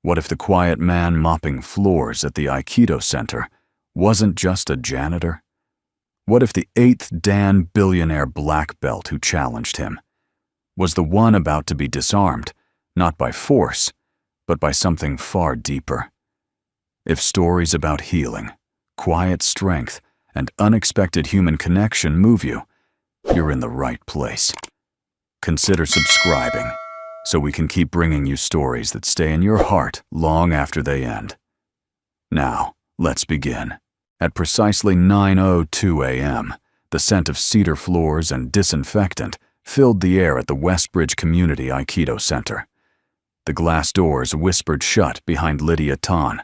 What if the quiet man mopping floors at the Aikido center wasn't just a janitor? What if the 8th Dan Billionaire black belt who challenged him was the one about to be disarmed, not by force, but by something far deeper? If stories about healing, quiet strength, and unexpected human connection move you, you're in the right place. Consider subscribing so we can keep bringing you stories that stay in your heart long after they end. Now, let's begin. At precisely 9:02 a.m., the scent of cedar floors and disinfectant filled the air at the Westbridge Community Aikido Center. The glass doors whispered shut behind Lydia Tan,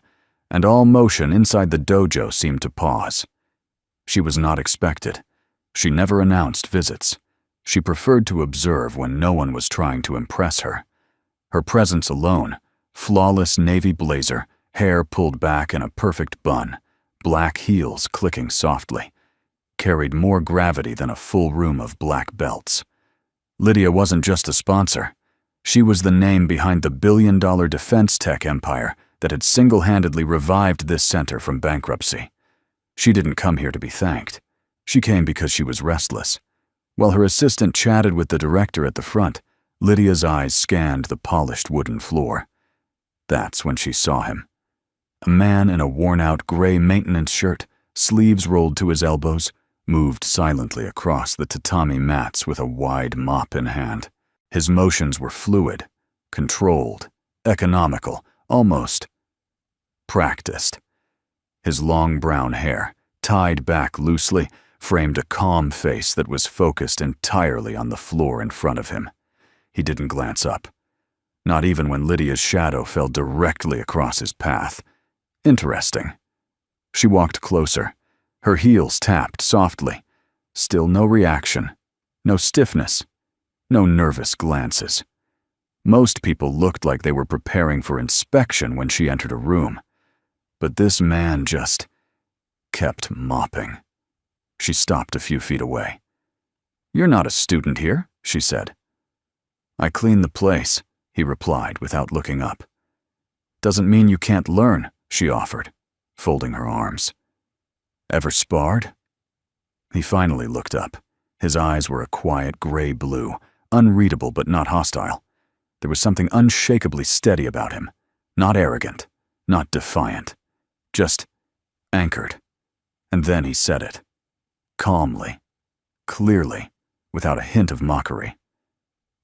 and all motion inside the dojo seemed to pause. She was not expected. She never announced visits. She preferred to observe when no one was trying to impress her. Her presence alone, flawless navy blazer, hair pulled back in a perfect bun, black heels clicking softly, carried more gravity than a full room of black belts. Lydia wasn't just a sponsor. She was the name behind the billion-dollar defense tech empire that had single-handedly revived this center from bankruptcy. She didn't come here to be thanked. She came because she was restless. While her assistant chatted with the director at the front, Lydia's eyes scanned the polished wooden floor. That's when she saw him. A man in a worn-out gray maintenance shirt, sleeves rolled to his elbows, moved silently across the tatami mats with a wide mop in hand. His motions were fluid, controlled, economical, almost practiced. His long brown hair, tied back loosely, framed a calm face that was focused entirely on the floor in front of him. He didn't glance up, not even when Lydia's shadow fell directly across his path. Interesting. She walked closer. Her heels tapped softly. Still no reaction, no stiffness, no nervous glances. Most people looked like they were preparing for inspection when she entered a room, but this man just kept mopping. She stopped a few feet away. "You're not a student here," she said. "I clean the place," he replied without looking up. "Doesn't mean you can't learn," she offered, folding her arms. "Ever sparred?" He finally looked up. His eyes were a quiet gray blue, unreadable but not hostile. There was something unshakably steady about him, not arrogant, not defiant, just anchored. And then he said it. Calmly, clearly, without a hint of mockery.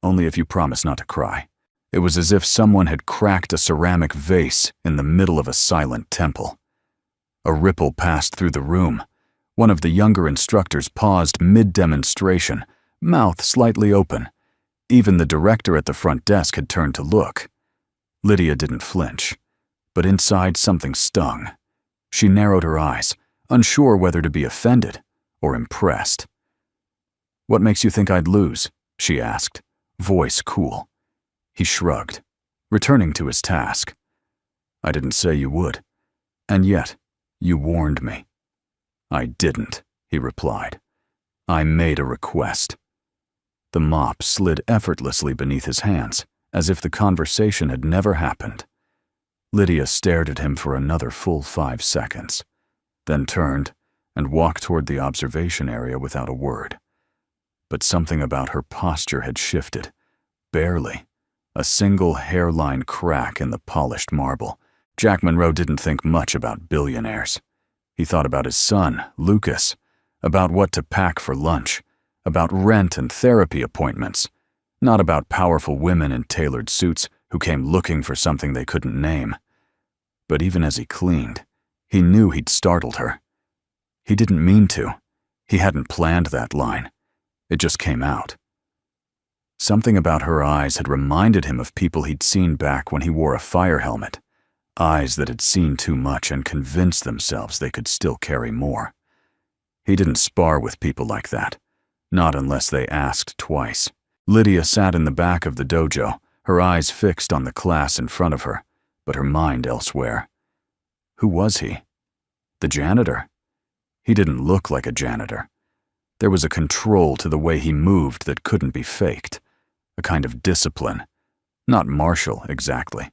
"Only if you promise not to cry." It was as if someone had cracked a ceramic vase in the middle of a silent temple. A ripple passed through the room. One of the younger instructors paused mid-demonstration, mouth slightly open. Even the director at the front desk had turned to look. Lydia didn't flinch, but inside something stung. She narrowed her eyes, unsure whether to be offended or impressed. "What makes you think I'd lose?" she asked, voice cool. He shrugged, returning to his task. "I didn't say you would, and yet you warned me." "I didn't," he replied. "I made a request." The mop slid effortlessly beneath his hands, as if the conversation had never happened. Lydia stared at him for another full 5 seconds, then turned and walked toward the observation area without a word. But something about her posture had shifted, barely, a single hairline crack in the polished marble. Jack Monroe didn't think much about billionaires. He thought about his son, Lucas, about what to pack for lunch, about rent and therapy appointments, not about powerful women in tailored suits who came looking for something they couldn't name. But even as he cleaned, he knew he'd startled her. He didn't mean to. He hadn't planned that line. It just came out. Something about her eyes had reminded him of people he'd seen back when he wore a fire helmet. Eyes that had seen too much and convinced themselves they could still carry more. He didn't spar with people like that, not unless they asked twice. Lydia sat in the back of the dojo, her eyes fixed on the class in front of her, but her mind elsewhere. Who was he? The janitor? He didn't look like a janitor. There was a control to the way he moved that couldn't be faked, a kind of discipline. Not martial, exactly,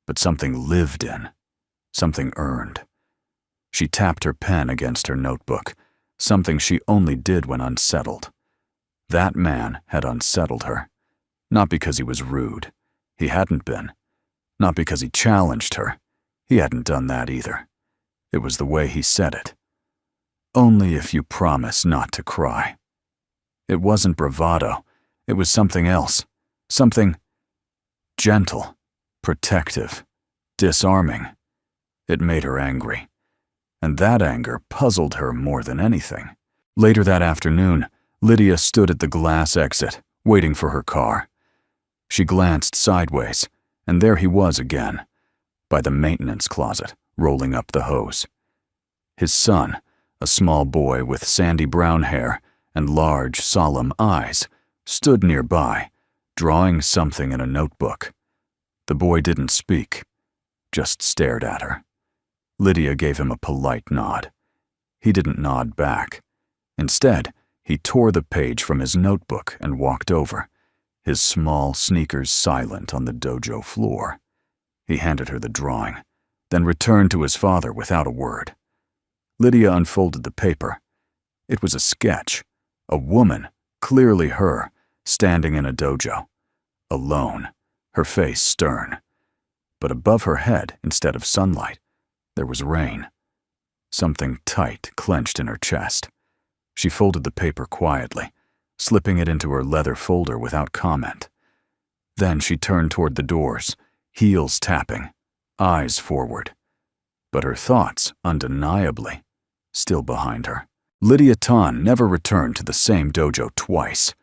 but something lived in, something earned. She tapped her pen against her notebook, something she only did when unsettled. That man had unsettled her, not because he was rude. He hadn't been. Not because he challenged her. He hadn't done that either. It was the way he said it. Only if you promise not to cry. It wasn't bravado. It was something else. Something gentle, protective, disarming. It made her angry. And that anger puzzled her more than anything. Later that afternoon, Lydia stood at the glass exit, waiting for her car. She glanced sideways, and there he was again, by the maintenance closet, rolling up the hose. His son, a small boy with sandy brown hair and large, solemn eyes, stood nearby, drawing something in a notebook. The boy didn't speak, just stared at her. Lydia gave him a polite nod. He didn't nod back. Instead, he tore the page from his notebook and walked over, his small sneakers silent on the dojo floor. He handed her the drawing, then returned to his father without a word. Lydia unfolded the paper. It was a sketch, a woman, clearly her, standing in a dojo, alone, her face stern. But above her head, instead of sunlight, there was rain. Something tight clenched in her chest. She folded the paper quietly, slipping it into her leather folder without comment. Then she turned toward the doors, heels tapping, eyes forward. But her thoughts, undeniably, still behind her. Lydia Tan never returned to the same dojo twice,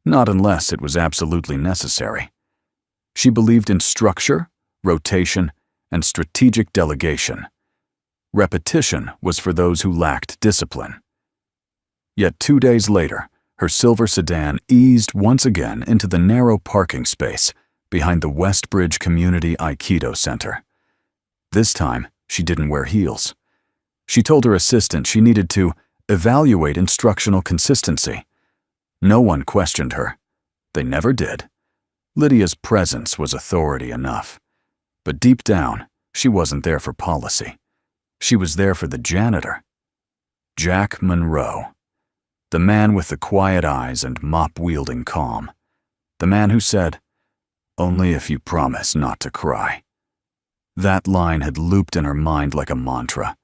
not unless it was absolutely necessary. She believed in structure, rotation, and strategic delegation. Repetition was for those who lacked discipline. Yet 2 days later, her silver sedan eased once again into the narrow parking space behind the Westbridge Community Aikido Center. This time, she didn't wear heels. She told her assistant she needed to evaluate instructional consistency. No one questioned her. They never did. Lydia's presence was authority enough. But deep down, she wasn't there for policy. She was there for the janitor. Jack Monroe. The man with the quiet eyes and mop-wielding calm. The man who said, "Only if you promise not to cry." That line had looped in her mind like a mantra.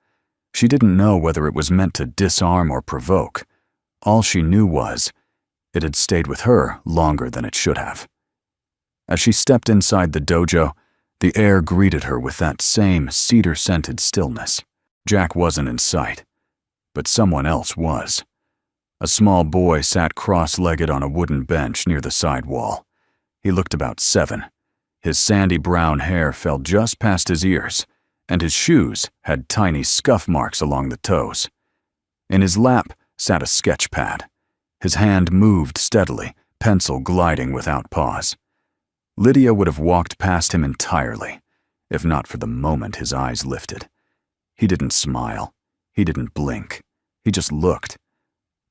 She didn't know whether it was meant to disarm or provoke. All she knew was, it had stayed with her longer than it should have. As she stepped inside the dojo, the air greeted her with that same cedar-scented stillness. Jack wasn't in sight, but someone else was. A small boy sat cross-legged on a wooden bench near the side wall. He looked about 7. His sandy brown hair fell just past his ears, and his shoes had tiny scuff marks along the toes. In his lap sat a sketch pad. His hand moved steadily, pencil gliding without pause. Lydia would have walked past him entirely, if not for the moment his eyes lifted. He didn't smile. He didn't blink. He just looked.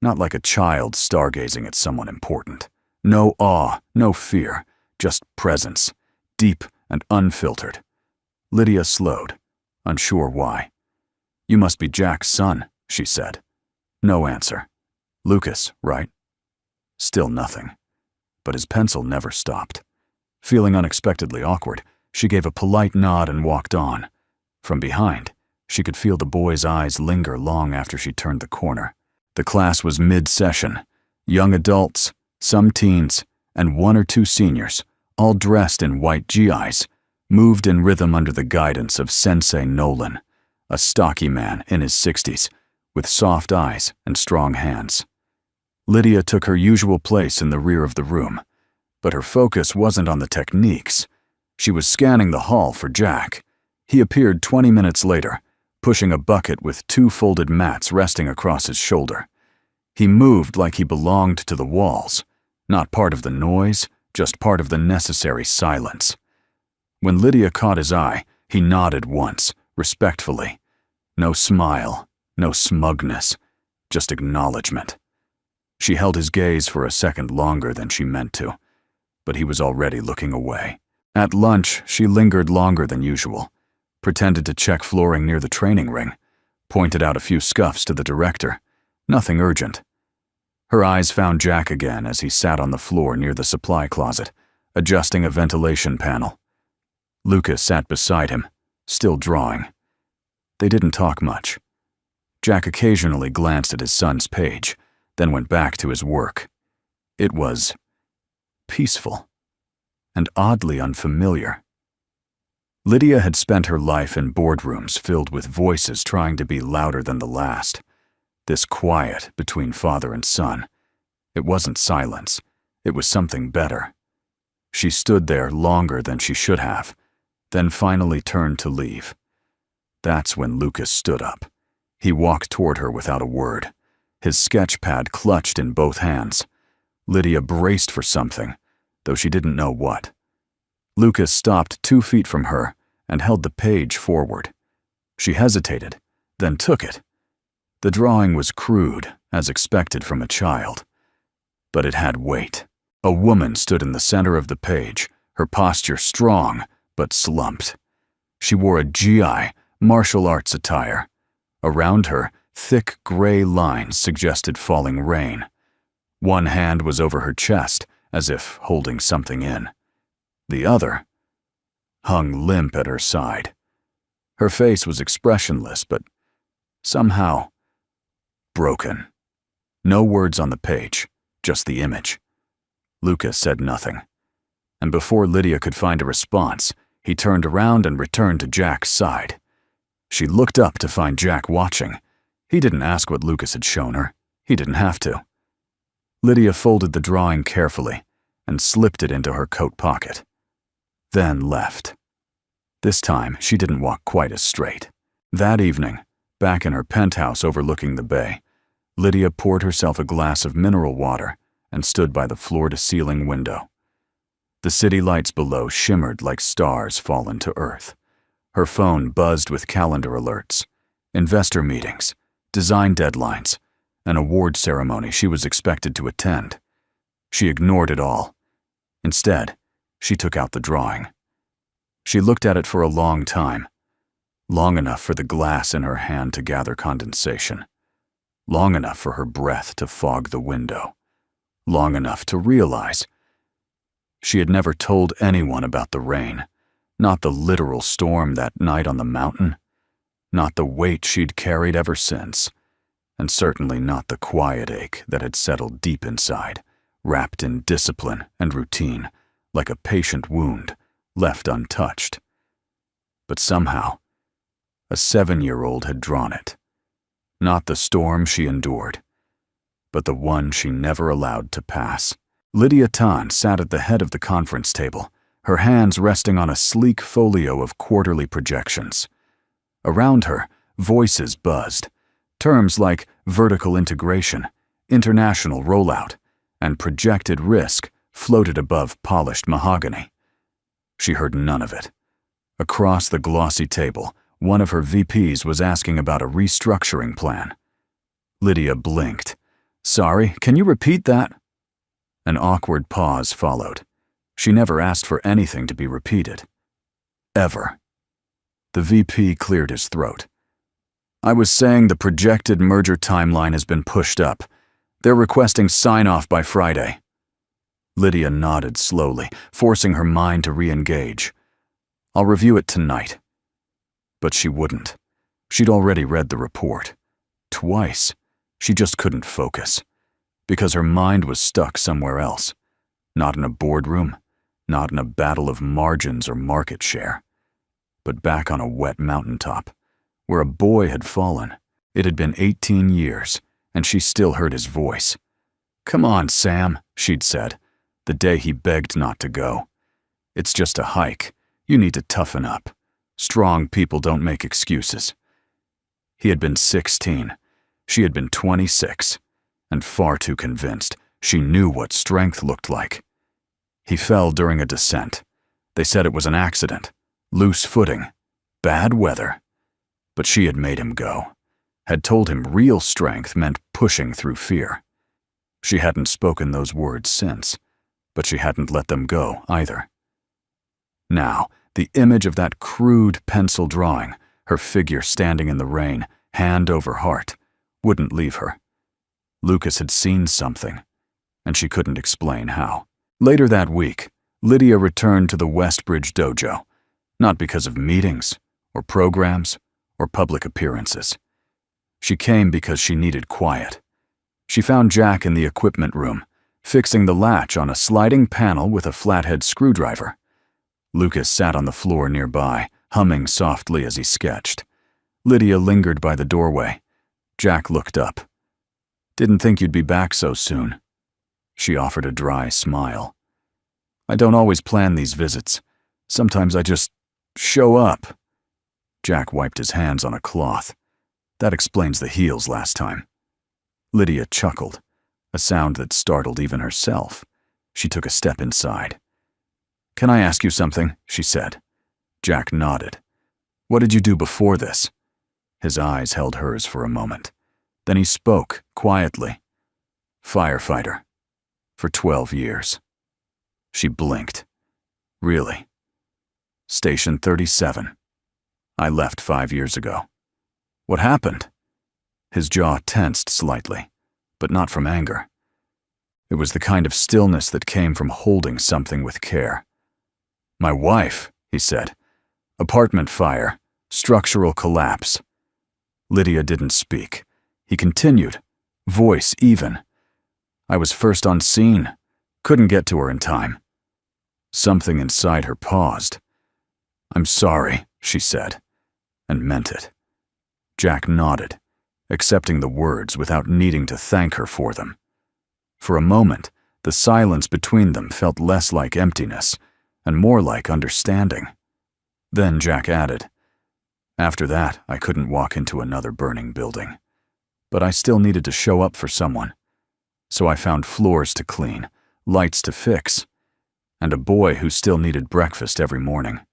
Not like a child stargazing at someone important. No awe, no fear, just presence, deep and unfiltered. Lydia slowed, unsure why. "You must be Jack's son," she said. No answer. "Lucas, right?" Still nothing. But his pencil never stopped. Feeling unexpectedly awkward, she gave a polite nod and walked on. From behind, she could feel the boy's eyes linger long after she turned the corner. The class was mid-session. Young adults, some teens, and 1 or 2 seniors, all dressed in white GIs, moved in rhythm under the guidance of Sensei Nolan, a stocky man in his 60s, with soft eyes and strong hands. Lydia took her usual place in the rear of the room, but her focus wasn't on the techniques. She was scanning the hall for Jack. He appeared 20 minutes later, pushing a bucket with 2 folded mats resting across his shoulder. He moved like he belonged to the walls, not part of the noise, just part of the necessary silence. When Lydia caught his eye, he nodded once, respectfully. No smile, no smugness, just acknowledgement. She held his gaze for a second longer than she meant to, but he was already looking away. At lunch, she lingered longer than usual, pretended to check flooring near the training ring, pointed out a few scuffs to the director. Nothing urgent. Her eyes found Jack again as he sat on the floor near the supply closet, adjusting a ventilation panel. Lucas sat beside him, still drawing. They didn't talk much. Jack occasionally glanced at his son's page, then went back to his work. It was peaceful and oddly unfamiliar. Lydia had spent her life in boardrooms filled with voices trying to be louder than the last. This quiet between father and son. It wasn't silence. It was something better. She stood there longer than she should have, then finally turned to leave. That's when Lucas stood up. He walked toward her without a word, his sketch pad clutched in both hands. Lydia braced for something, though she didn't know what. Lucas stopped 2 feet from her and held the page forward. She hesitated, then took it. The drawing was crude, as expected from a child. But it had weight. A woman stood in the center of the page, her posture strong, but slumped. She wore a GI, martial arts attire. Around her, thick gray lines suggested falling rain. One hand was over her chest, as if holding something in. The other hung limp at her side. Her face was expressionless, but somehow broken. No words on the page, just the image. Lucas said nothing. And before Lydia could find a response, he turned around and returned to Jack's side. She looked up to find Jack watching. He didn't ask what Lucas had shown her. He didn't have to. Lydia folded the drawing carefully and slipped it into her coat pocket, then left. This time, she didn't walk quite as straight. That evening, back in her penthouse overlooking the bay, Lydia poured herself a glass of mineral water and stood by the floor-to-ceiling window. The city lights below shimmered like stars fallen to earth. Her phone buzzed with calendar alerts, investor meetings, design deadlines, an award ceremony she was expected to attend. She ignored it all. Instead, she took out the drawing. She looked at it for a long time, long enough for the glass in her hand to gather condensation, long enough for her breath to fog the window, long enough to realize she had never told anyone about the rain, not the literal storm that night on the mountain, not the weight she'd carried ever since, and certainly not the quiet ache that had settled deep inside, wrapped in discipline and routine, like a patient wound, left untouched. But somehow, a 7-year-old had drawn it. Not the storm she endured, but the one she never allowed to pass. Lydia Tan sat at the head of the conference table, her hands resting on a sleek folio of quarterly projections. Around her, voices buzzed. Terms like vertical integration, international rollout, and projected risk floated above polished mahogany. She heard none of it. Across the glossy table, one of her VPs was asking about a restructuring plan. Lydia blinked. "Sorry, can you repeat that?" An awkward pause followed. She never asked for anything to be repeated. Ever. The VP cleared his throat. "I was saying the projected merger timeline has been pushed up. They're requesting sign-off by Friday." Lydia nodded slowly, forcing her mind to re-engage. "I'll review it tonight." But she wouldn't. She'd already read the report. Twice. She just couldn't focus. Because her mind was stuck somewhere else. Not in a boardroom, not in a battle of margins or market share, but back on a wet mountaintop, where a boy had fallen. It had been 18 years, and she still heard his voice. "Come on, Sam," she'd said, the day he begged not to go. "It's just a hike. You need to toughen up. Strong people don't make excuses." He had been 16. She had been 26. And far too convinced she knew what strength looked like. He fell during a descent. They said it was an accident, loose footing, bad weather. But she had made him go, had told him real strength meant pushing through fear. She hadn't spoken those words since, but she hadn't let them go either. Now, the image of that crude pencil drawing, her figure standing in the rain, hand over heart, wouldn't leave her. Lucas had seen something, and she couldn't explain how. Later that week, Lydia returned to the Westbridge dojo, not because of meetings, or programs, or public appearances. She came because she needed quiet. She found Jack in the equipment room, fixing the latch on a sliding panel with a flathead screwdriver. Lucas sat on the floor nearby, humming softly as he sketched. Lydia lingered by the doorway. Jack looked up. "Didn't think you'd be back so soon." She offered a dry smile. "I don't always plan these visits. Sometimes I just show up." Jack wiped his hands on a cloth. "That explains the heels last time." Lydia chuckled, a sound that startled even herself. She took a step inside. "Can I ask you something?" she said. Jack nodded. "What did you do before this?" His eyes held hers for a moment. Then he spoke, quietly. "Firefighter. For 12 years. She blinked. "Really?" "Station 37. I left 5 years ago." "What happened?" His jaw tensed slightly, but not from anger. It was the kind of stillness that came from holding something with care. "My wife," he said. "Apartment fire. Structural collapse." Lydia didn't speak. He continued, voice even. "I was first on scene. Couldn't get to her in time." Something inside her paused. "I'm sorry," she said, and meant it. Jack nodded, accepting the words without needing to thank her for them. For a moment, the silence between them felt less like emptiness and more like understanding. Then Jack added, "After that, I couldn't walk into another burning building. But I still needed to show up for someone. So I found floors to clean, lights to fix, and a boy who still needed breakfast every morning."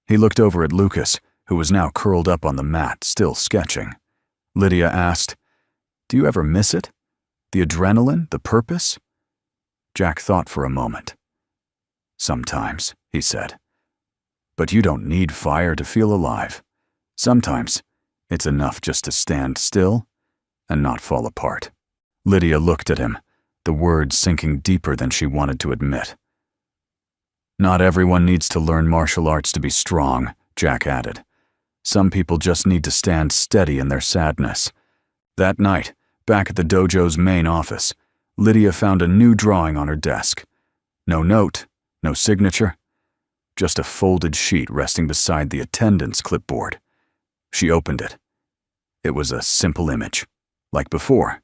He looked over at Lucas, who was now curled up on the mat, still sketching. Lydia asked, "Do you ever miss it? The adrenaline, the purpose?" Jack thought for a moment. "Sometimes," he said. "But you don't need fire to feel alive. Sometimes it's enough just to stand still and not fall apart." Lydia looked at him, the words sinking deeper than she wanted to admit. "Not everyone needs to learn martial arts to be strong," Jack added. "Some people just need to stand steady in their sadness." That night, back at the dojo's main office, Lydia found a new drawing on her desk. No note, no signature, just a folded sheet resting beside the attendance clipboard. She opened it. It was a simple image, like before.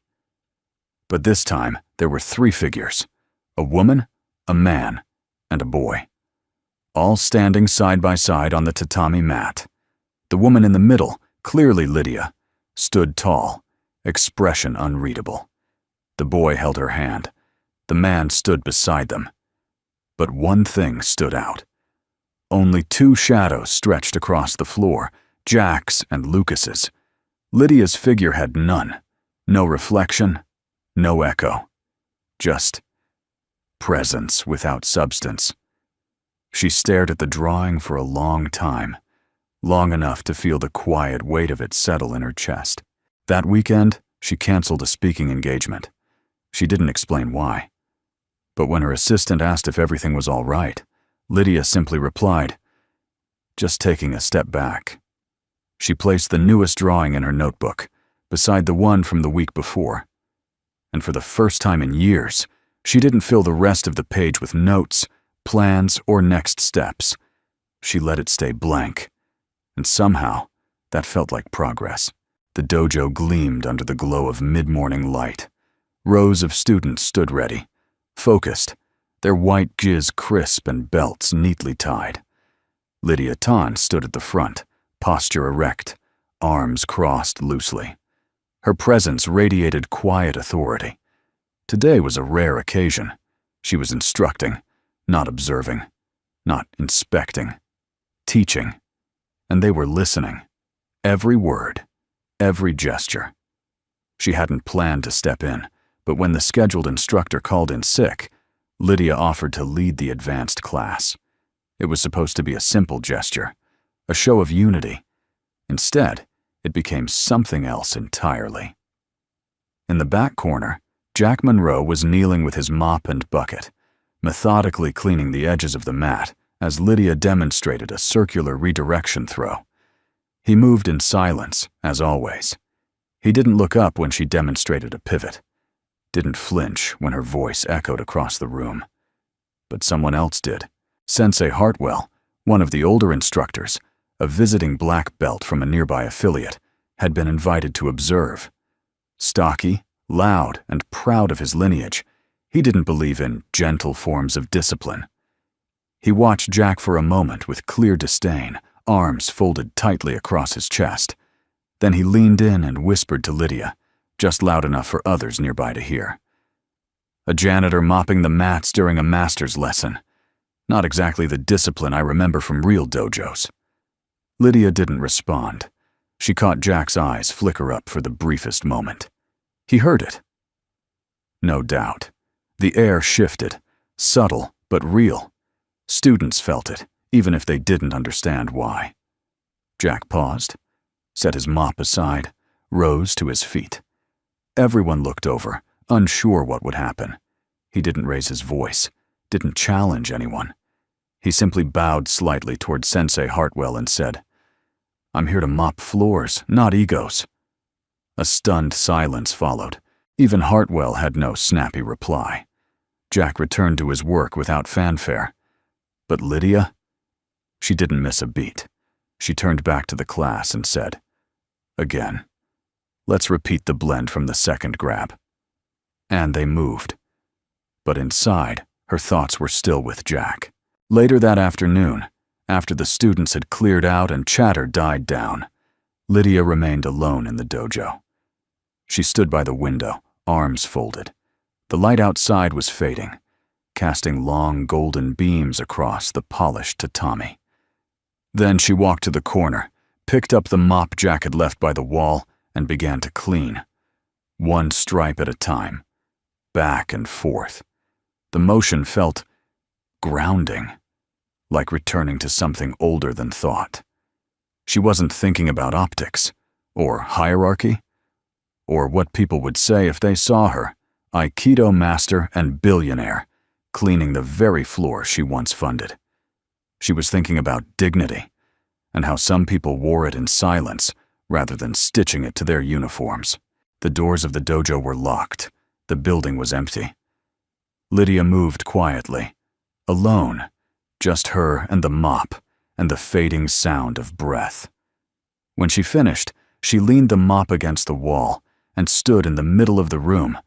But this time, there were 3 figures: a woman, a man, and a boy, all standing side by side on the tatami mat. The woman in the middle, clearly Lydia, stood tall, expression unreadable. The boy held her hand. The man stood beside them. But one thing stood out. Only 2 shadows stretched across the floor, Jack's and Lucas's. Lydia's figure had none. No reflection, no echo. Just presence without substance. She stared at the drawing for a long time, long enough to feel the quiet weight of it settle in her chest. That weekend, she canceled a speaking engagement. She didn't explain why. But when her assistant asked if everything was all right, Lydia simply replied, "Just taking a step back." She placed the newest drawing in her notebook, beside the one from the week before. And for the first time in years, she didn't fill the rest of the page with notes, plans, or next steps. She let it stay blank. And somehow, that felt like progress. The dojo gleamed under the glow of mid-morning light. Rows of students stood ready, focused, their white jizz crisp and belts neatly tied. Lydia Tan stood at the front, posture erect, arms crossed loosely. Her presence radiated quiet authority. Today was a rare occasion. She was instructing, not observing, not inspecting, teaching. And they were listening. Every word, every gesture. She hadn't planned to step in, but when the scheduled instructor called in sick, Lydia offered to lead the advanced class. It was supposed to be a simple gesture, a show of unity. Instead, it became something else entirely. In the back corner, Jack Monroe was kneeling with his mop and bucket, methodically cleaning the edges of the mat as Lydia demonstrated a circular redirection throw. He moved in silence, as always. He didn't look up when she demonstrated a pivot, didn't flinch when her voice echoed across the room. But someone else did. Sensei Hartwell, one of the older instructors, a visiting black belt from a nearby affiliate, had been invited to observe. Stocky, loud, and proud of his lineage, he didn't believe in gentle forms of discipline. He watched Jack for a moment with clear disdain, arms folded tightly across his chest. Then he leaned in and whispered to Lydia, just loud enough for others nearby to hear. A janitor mopping the mats during a master's lesson. Not exactly the discipline I remember from real dojos. Lydia didn't respond. She caught Jack's eyes flicker up for the briefest moment. He heard it. No doubt. The air shifted, subtle but real. Students felt it, even if they didn't understand why. Jack paused, set his mop aside, rose to his feet. Everyone looked over, unsure what would happen. He didn't raise his voice, didn't challenge anyone. He simply bowed slightly toward Sensei Hartwell and said, "I'm here to mop floors, not egos." A stunned silence followed. Even Hartwell had no snappy reply. Jack returned to his work without fanfare. But Lydia? She didn't miss a beat. She turned back to the class and said, "Again. Let's repeat the blend from the second grab." And they moved. But inside, her thoughts were still with Jack. Later that afternoon, after the students had cleared out and chatter died down, Lydia remained alone in the dojo. She stood by the window, arms folded. The light outside was fading, casting long golden beams across the polished tatami. Then she walked to the corner, picked up the mop Jack had left by the wall, and began to clean. One stripe at a time, back and forth. The motion felt grounding, like returning to something older than thought. She wasn't thinking about optics, or hierarchy, or what people would say if they saw her, Aikido master and billionaire, cleaning the very floor she once funded. She was thinking about dignity, and how some people wore it in silence rather than stitching it to their uniforms. The doors of the dojo were locked. The building was empty. Lydia moved quietly, alone, just her and the mop, and the fading sound of breath. When she finished, she leaned the mop against the wall and stood in the middle of the room,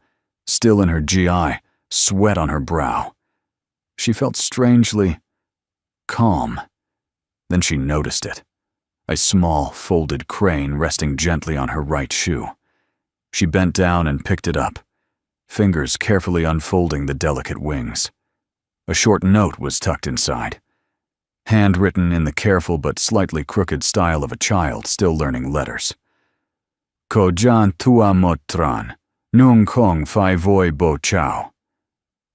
still in her GI, sweat on her brow. She felt strangely calm. Then she noticed it, a small, folded crane resting gently on her right shoe. She bent down and picked it up, fingers carefully unfolding the delicate wings. A short note was tucked inside, handwritten in the careful but slightly crooked style of a child still learning letters. Ko jan tua motran, nung kong fai voi bo chao.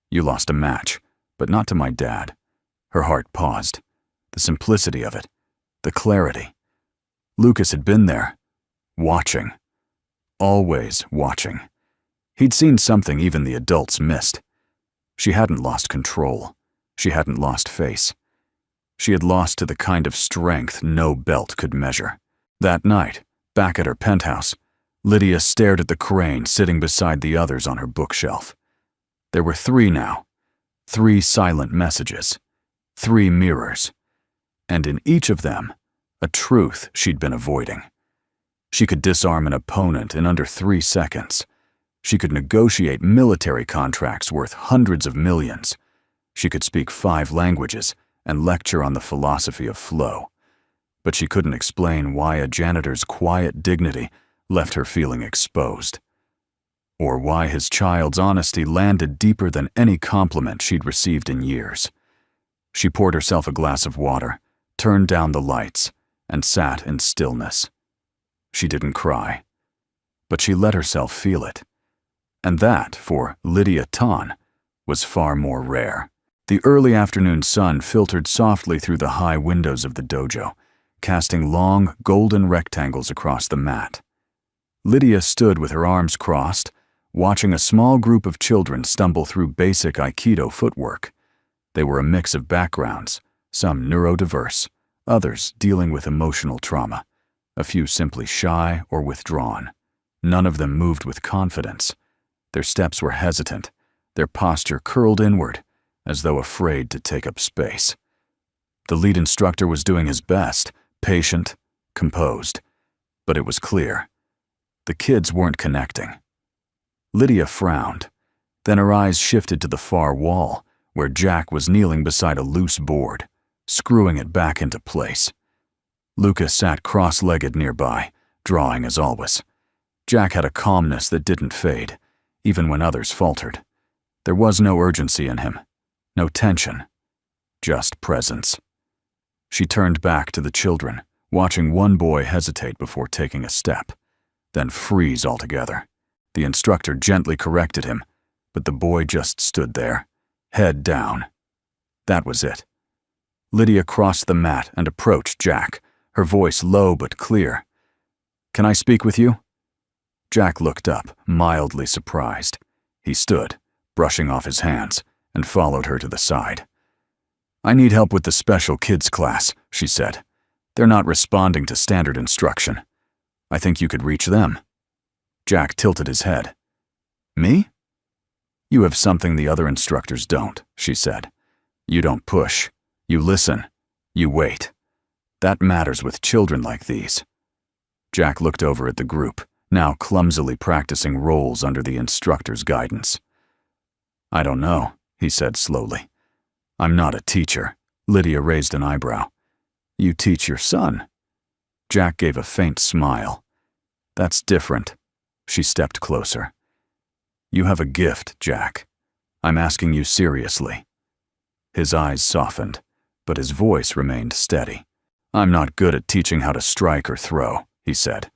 You lost a match, but not to my dad. Her heart paused. The simplicity of it, the clarity. Lucas had been there, watching, always watching. He'd seen something even the adults missed. She hadn't lost control. She hadn't lost face. She had lost to the kind of strength no belt could measure. That night, back at her penthouse, Lydia stared at the crane sitting beside the others on her bookshelf. There were 3 now. 3 silent messages. 3 mirrors. And in each of them, a truth she'd been avoiding. She could disarm an opponent in under 3 seconds. She could negotiate military contracts worth hundreds of millions. She could speak 5 languages and lecture on the philosophy of flow. But she couldn't explain why a janitor's quiet dignity left her feeling exposed, or why his child's honesty landed deeper than any compliment she'd received in years. She poured herself a glass of water, turned down the lights, and sat in stillness. She didn't cry, but she let herself feel it. And that, for Lydia Ton, was far more rare. The early afternoon sun filtered softly through the high windows of the dojo, casting long, golden rectangles across the mat. Lydia stood with her arms crossed, watching a small group of children stumble through basic Aikido footwork. They were a mix of backgrounds, some neurodiverse, others dealing with emotional trauma, a few simply shy or withdrawn. None of them moved with confidence. Their steps were hesitant, their posture curled inward, as though afraid to take up space. The lead instructor was doing his best, patient, composed, but it was clear. The kids weren't connecting. Lydia frowned. Then her eyes shifted to the far wall, where Jack was kneeling beside a loose board, screwing it back into place. Lucas sat cross-legged nearby, drawing as always. Jack had a calmness that didn't fade, even when others faltered. There was no urgency in him, no tension, just presence. She turned back to the children, watching one boy hesitate before taking a step, then freeze altogether. The instructor gently corrected him, but the boy just stood there, head down. That was it. Lydia crossed the mat and approached Jack, her voice low but clear. "Can I speak with you?" Jack looked up, mildly surprised. He stood, brushing off his hands, and followed her to the side. "I need help with the special kids class," she said. "They're not responding to standard instruction. I think you could reach them." Jack tilted his head. "Me?" "You have something the other instructors don't," she said. "You don't push. You listen. You wait. That matters with children like these." Jack looked over at the group, now clumsily practicing roles under the instructor's guidance. "I don't know," he said slowly. "I'm not a teacher." Lydia raised an eyebrow. "You teach your son." Jack gave a faint smile. "That's different." She stepped closer. "You have a gift, Jack. I'm asking you seriously." His eyes softened, but his voice remained steady. "I'm not good at teaching how to strike or throw," he said.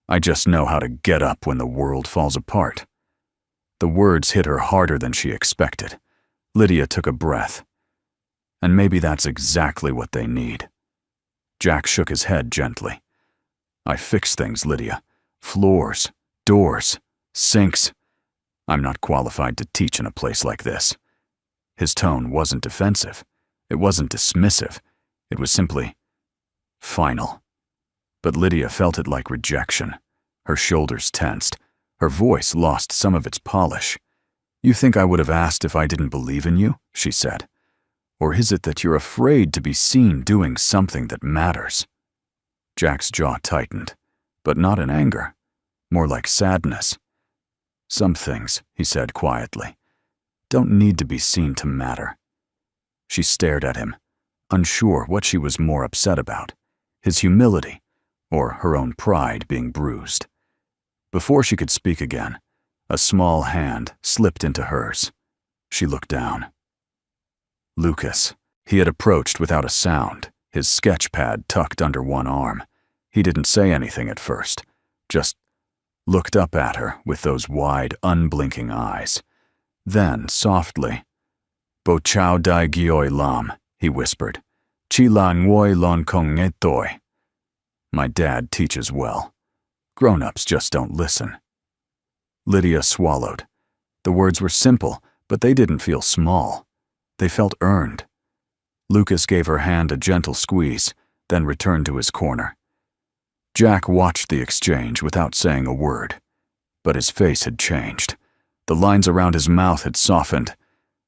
"I just know how to get up when the world falls apart." The words hit her harder than she expected. Lydia took a breath. "And maybe that's exactly what they need." Jack shook his head gently. "I fix things, Lydia. Floors, doors, sinks. I'm not qualified to teach in a place like this." His tone wasn't defensive. It wasn't dismissive. It was simply final. But Lydia felt it like rejection. Her shoulders tensed. Her voice lost some of its polish. "You think I would have asked if I didn't believe in you?" she said. "Or is it that you're afraid to be seen doing something that matters?" Jack's jaw tightened, but not in anger, more like sadness. "Some things," he said quietly, "don't need to be seen to matter." She stared at him, unsure what she was more upset about, his humility or her own pride being bruised. Before she could speak again, a small hand slipped into hers. She looked down. Lucas. He had approached without a sound, his sketch pad tucked under one arm. He didn't say anything at first, just looked up at her with those wide, unblinking eyes. Then, softly, "Bo chao dai gioi lam," he whispered. "Chi la ngoi lon kong nge toi." My dad teaches well. Grown-ups just don't listen. Lydia swallowed. The words were simple, but they didn't feel small. They felt earned. Lucas gave her hand a gentle squeeze, then returned to his corner. Jack watched the exchange without saying a word, but his face had changed. The lines around his mouth had softened.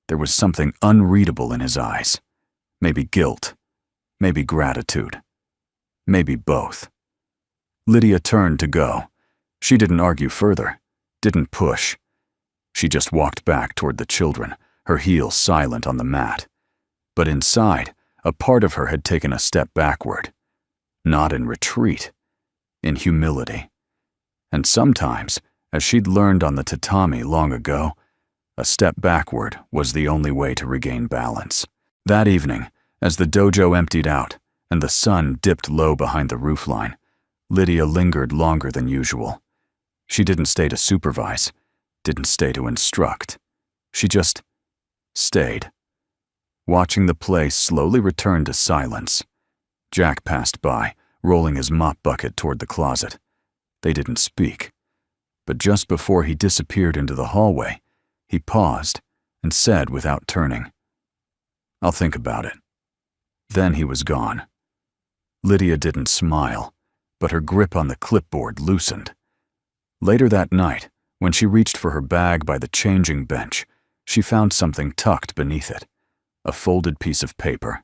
There was something unreadable in his eyes. Maybe guilt, maybe gratitude, maybe both. Lydia turned to go. She didn't argue further, didn't push. She just walked back toward the children, her heels silent on the mat. But inside, a part of her had taken a step backward. Not in retreat, in humility. And sometimes, as she'd learned on the tatami long ago, a step backward was the only way to regain balance. That evening, as the dojo emptied out and the sun dipped low behind the roofline, Lydia lingered longer than usual. She didn't stay to supervise, didn't stay to instruct. She just stayed. watching the place slowly return to silence. Jack passed by, rolling his mop bucket toward the closet. They didn't speak. But just before he disappeared into the hallway, he paused and said without turning, "I'll think about it." Then he was gone. Lydia didn't smile, but her grip on the clipboard loosened. Later that night, when she reached for her bag by the changing bench, she found something tucked beneath it. A folded piece of paper,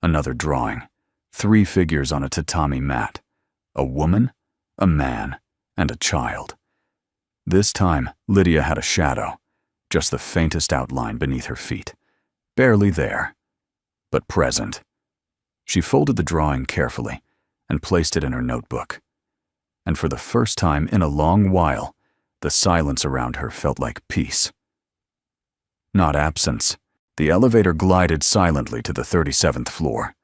another drawing, 3 figures on a tatami mat, a woman, a man, and a child. This time, Lydia had a shadow, just the faintest outline beneath her feet, barely there, but present. She folded the drawing carefully and placed it in her notebook. And for the first time in a long while, the silence around her felt like peace. Not absence. The elevator glided silently to the 37th floor.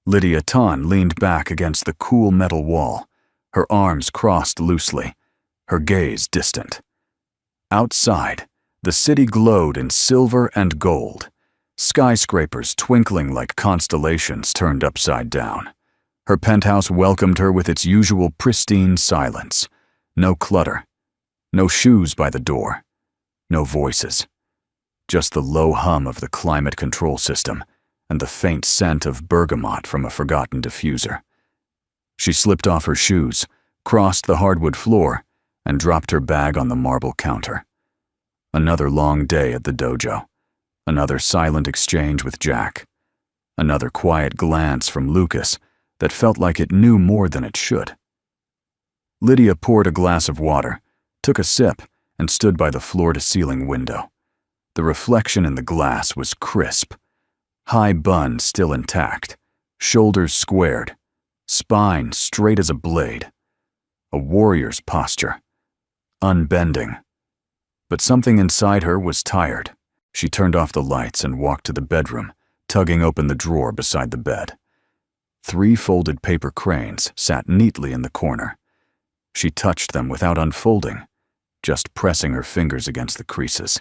Lydia Tan leaned back against the cool metal wall, her arms crossed loosely, her gaze distant. Outside, the city glowed in silver and gold, skyscrapers twinkling like constellations turned upside down. Her penthouse welcomed her with its usual pristine silence. No clutter, no shoes by the door, no voices. Just the low hum of the climate control system and the faint scent of bergamot from a forgotten diffuser. She slipped off her shoes, crossed the hardwood floor, and dropped her bag on the marble counter. Another long day at the dojo. Another silent exchange with Jack. Another quiet glance from Lucas that felt like it knew more than it should. Lydia poured a glass of water, took a sip, and stood by the floor-to-ceiling window. The reflection in the glass was crisp. High bun still intact, shoulders squared, spine straight as a blade. A warrior's posture, unbending. But something inside her was tired. She turned off the lights and walked to the bedroom, tugging open the drawer beside the bed. 3 folded paper cranes sat neatly in the corner. She touched them without unfolding, just pressing her fingers against the creases,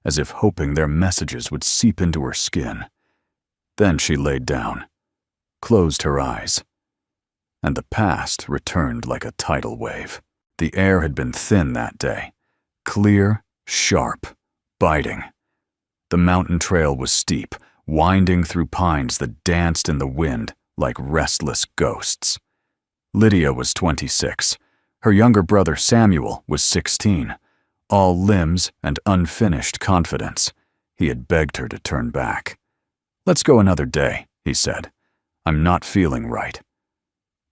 as if hoping their messages would seep into her skin. Then she laid down, closed her eyes, and the past returned like a tidal wave. The air had been thin that day, clear, sharp, biting. The mountain trail was steep, winding through pines that danced in the wind like restless ghosts. Lydia was 26. Her younger brother Samuel was 16. All limbs and unfinished confidence. He had begged her to turn back. "Let's go another day," he said. "I'm not feeling right."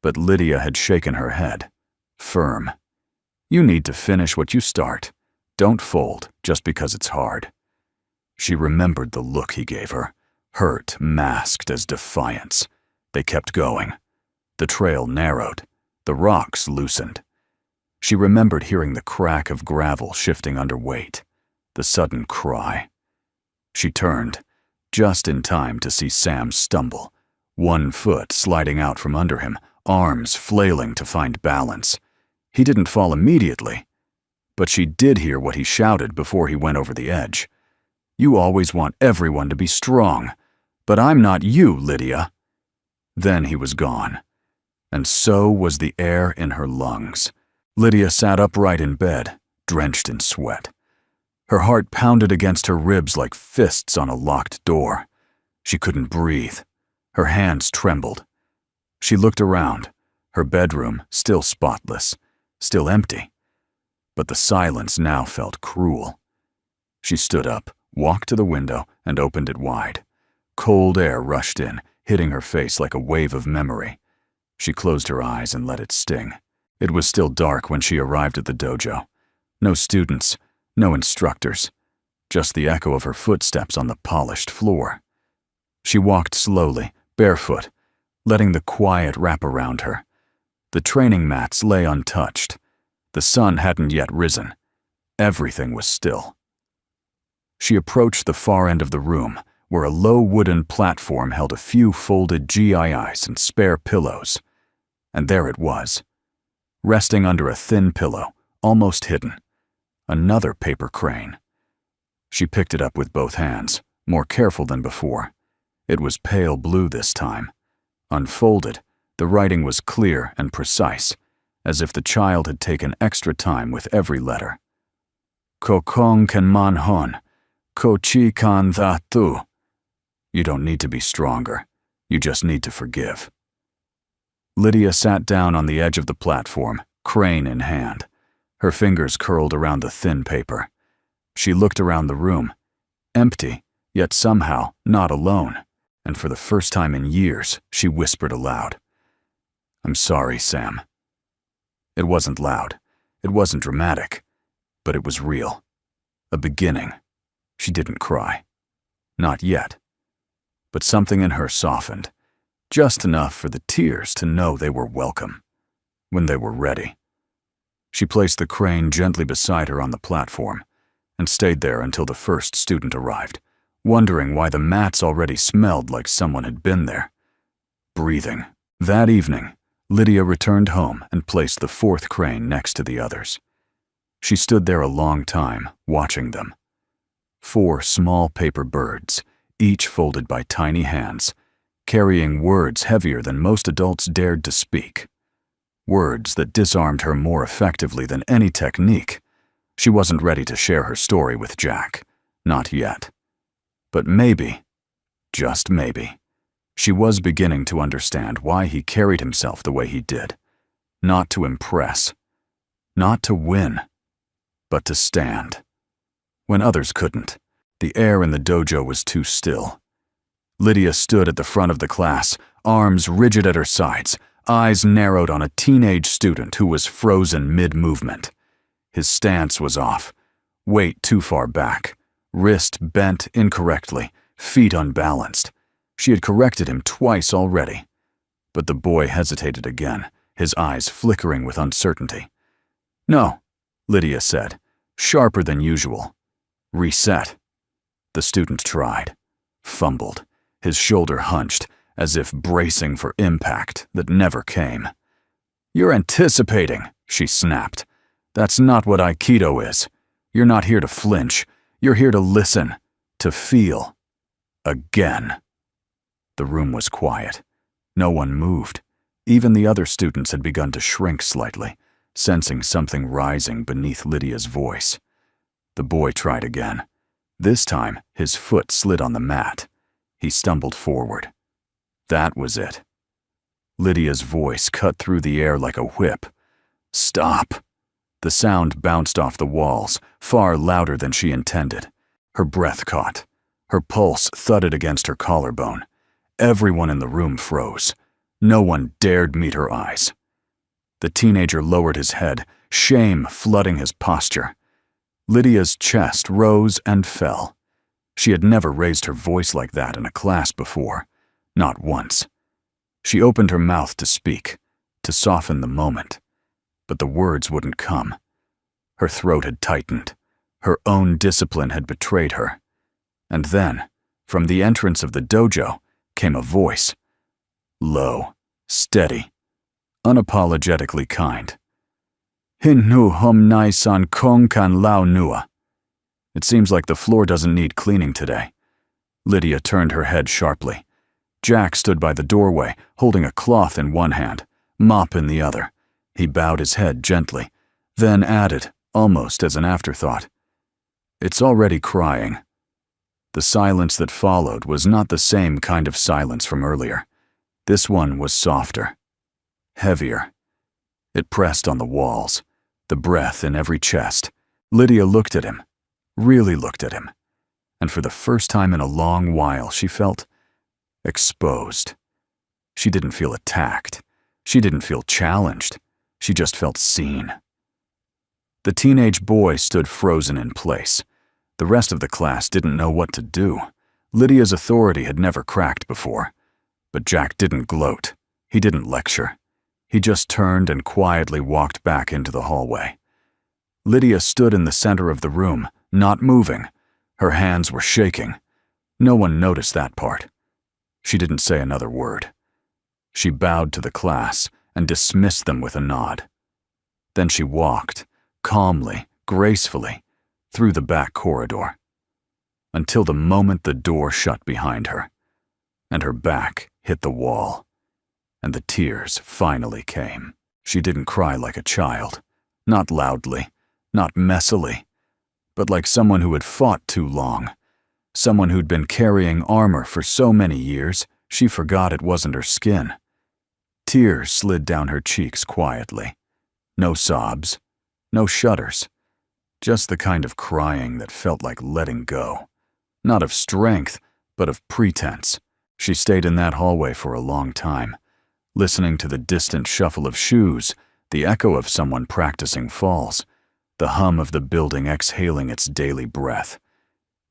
But Lydia had shaken her head, firm. "You need to finish what you start. Don't fold just because it's hard." She remembered the look he gave her, hurt masked as defiance. They kept going. The trail narrowed. The rocks loosened. She remembered hearing the crack of gravel shifting under weight, the sudden cry. She turned, just in time to see Sam stumble, one foot sliding out from under him, arms flailing to find balance. He didn't fall immediately, but she did hear what he shouted before he went over the edge. "You always want everyone to be strong, but I'm not you, Lydia." Then he was gone, and so was the air in her lungs. Lydia sat upright in bed, drenched in sweat. Her heart pounded against her ribs like fists on a locked door. She couldn't breathe. Her hands trembled. She looked around, her bedroom still spotless, still empty. But the silence now felt cruel. She stood up, walked to the window, and opened it wide. Cold air rushed in, hitting her face like a wave of memory. She closed her eyes and let it sting. It was still dark when she arrived at the dojo. No students, no instructors, just the echo of her footsteps on the polished floor. She walked slowly, barefoot, letting the quiet wrap around her. The training mats lay untouched. The sun hadn't yet risen. Everything was still. She approached the far end of the room, where a low wooden platform held a few folded GIs and spare pillows. And there it was, resting under a thin pillow, almost hidden. Another paper crane. She picked it up with both hands, more careful than before. It was pale blue this time. Unfolded, the writing was clear and precise, as if the child had taken extra time with every letter. Ko kong kan man hon, ko chi kan tha tu. You don't need to be stronger. You just need to forgive. Lydia sat down on the edge of the platform, crane in hand. Her fingers curled around the thin paper. She looked around the room, empty, yet somehow not alone, and for the first time in years, she whispered aloud, "I'm sorry, Sam." It wasn't loud. It wasn't dramatic, but it was real. A beginning. She didn't cry. Not yet. But something in her softened, just enough for the tears to know they were welcome, when they were ready. She placed the crane gently beside her on the platform and stayed there until the first student arrived, wondering why the mats already smelled like someone had been there. Breathing. That evening, Lydia returned home and placed the fourth crane next to the others. She stood there a long time, watching them. 4 small paper birds, each folded by tiny hands, carrying words heavier than most adults dared to speak. Words that disarmed her more effectively than any technique. She wasn't ready to share her story with Jack. Not yet. But maybe, just maybe, she was beginning to understand why he carried himself the way he did. Not to impress. Not to win. But to stand. When others couldn't, the air in the dojo was too still. Lydia stood at the front of the class, arms rigid at her sides, eyes narrowed on a teenage student who was frozen mid-movement. His stance was off, weight too far back, wrist bent incorrectly, feet unbalanced. She had corrected him twice already. But the boy hesitated again, his eyes flickering with uncertainty. "No," Lydia said, sharper than usual. "Reset." The student tried, fumbled, his shoulder hunched, as if bracing for impact that never came. "You're anticipating," she snapped. "That's not what Aikido is. You're not here to flinch. You're here to listen, to feel." Again. The room was quiet. No one moved. Even the other students had begun to shrink slightly, sensing something rising beneath Lydia's voice. The boy tried again. This time, his foot slid on the mat. He stumbled forward. That was it. Lydia's voice cut through the air like a whip. "Stop!" The sound bounced off the walls, far louder than she intended. Her breath caught. Her pulse thudded against her collarbone. Everyone in the room froze. No one dared meet her eyes. The teenager lowered his head, shame flooding his posture. Lydia's chest rose and fell. She had never raised her voice like that in a class before. Not once. She opened her mouth to speak, to soften the moment. But the words wouldn't come. Her throat had tightened. Her own discipline had betrayed her. And then, from the entrance of the dojo, came a voice. Low, steady, unapologetically kind. "Hinnu hom nai san kong kan lao nua." It seems like the floor doesn't need cleaning today. Lydia turned her head sharply. Jack stood by the doorway, holding a cloth in one hand, mop in the other. He bowed his head gently, then added, almost as an afterthought, "It's already crying." The silence that followed was not the same kind of silence from earlier. This one was softer, heavier. It pressed on the walls, the breath in every chest. Lydia looked at him, really looked at him, and for the first time in a long while she felt exposed. She didn't feel attacked. She didn't feel challenged. She just felt seen. The teenage boy stood frozen in place. The rest of the class didn't know what to do. Lydia's authority had never cracked before. But Jack didn't gloat. He didn't lecture. He just turned and quietly walked back into the hallway. Lydia stood in the center of the room, not moving. Her hands were shaking. No one noticed that part. She didn't say another word. She bowed to the class and dismissed them with a nod. Then she walked, calmly, gracefully, through the back corridor, until the moment the door shut behind her. and her back hit the wall, and the tears finally came. She didn't cry like a child, not loudly, not messily, but like someone who had fought too long, someone who'd been carrying armor for so many years, she forgot it wasn't her skin. Tears slid down her cheeks quietly. No sobs, no shudders, just the kind of crying that felt like letting go. Not of strength, but of pretense. She stayed in that hallway for a long time, listening to the distant shuffle of shoes, the echo of someone practicing falls, the hum of the building exhaling its daily breath.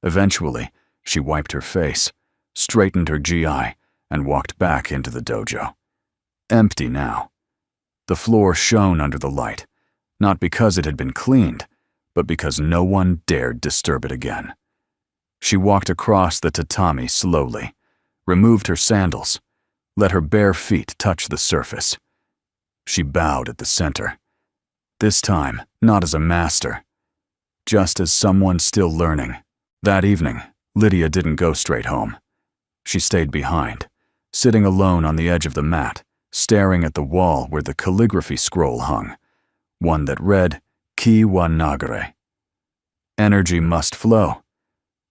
Eventually, she wiped her face, straightened her GI, and walked back into the dojo. Empty now. The floor shone under the light, not because it had been cleaned, but because no one dared disturb it again. She walked across the tatami slowly, removed her sandals, let her bare feet touch the surface. She bowed at the center. This time, not as a master, just as someone still learning. That evening, Lydia didn't go straight home. She stayed behind, sitting alone on the edge of the mat, staring at the wall where the calligraphy scroll hung, one that read, Ki wa nagare. Energy must flow.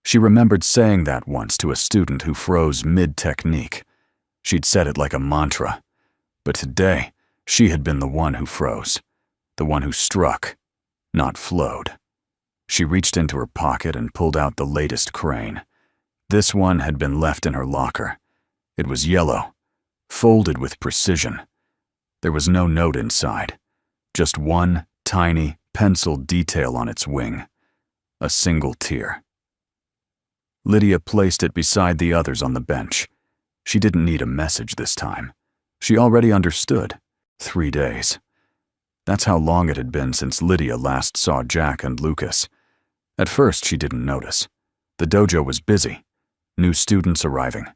She remembered saying that once to a student who froze mid-technique. She'd said it like a mantra, but today, she had been the one who froze, the one who struck, not flowed. She reached into her pocket and pulled out the latest crane. This one had been left in her locker. It was yellow, folded with precision. There was no note inside, just one tiny, penciled detail on its wing, a single tear. Lydia placed it beside the others on the bench. She didn't need a message this time. She already understood. 3 days. That's how long it had been since Lydia last saw Jack and Lucas. At first, she didn't notice. The dojo was busy. New students arriving,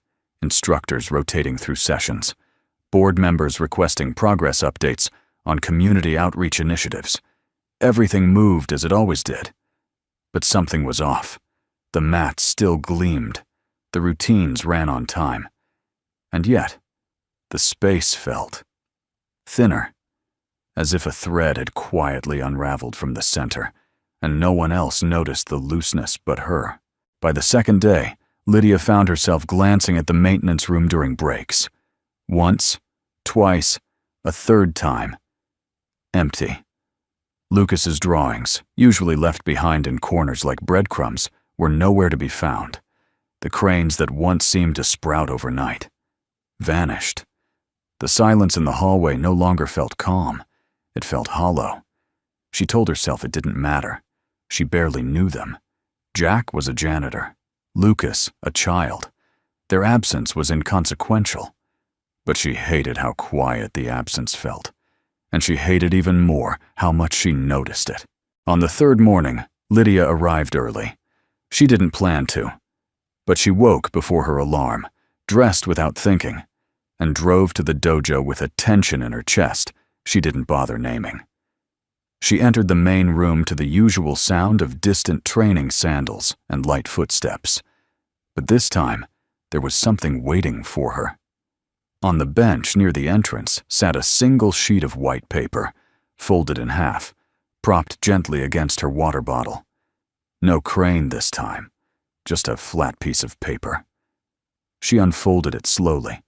instructors rotating through sessions, board members requesting progress updates on community outreach initiatives. Everything moved as it always did. But something was off. The mats still gleamed. The routines ran on time. And yet, the space felt thinner, as if a thread had quietly unraveled from the center, and no one else noticed the looseness but her. By the second day, Lydia found herself glancing at the maintenance room during breaks. Once, twice, a third time. Empty. Lucas's drawings, usually left behind in corners like breadcrumbs, were nowhere to be found. The cranes that once seemed to sprout overnight vanished. The silence in the hallway no longer felt calm. It felt hollow. She told herself it didn't matter. She barely knew them. Jack was a janitor. Lucas, a child. Their absence was inconsequential. But she hated how quiet the absence felt. And she hated even more how much she noticed it. On the third morning, Lydia arrived early. She didn't plan to. But she woke before her alarm, dressed without thinking, and drove to the dojo with a tension in her chest she didn't bother naming. She entered the main room to the usual sound of distant training sandals and light footsteps. But this time, there was something waiting for her. On the bench near the entrance sat a single sheet of white paper, folded in half, propped gently against her water bottle. No crane this time, just a flat piece of paper. She unfolded it slowly.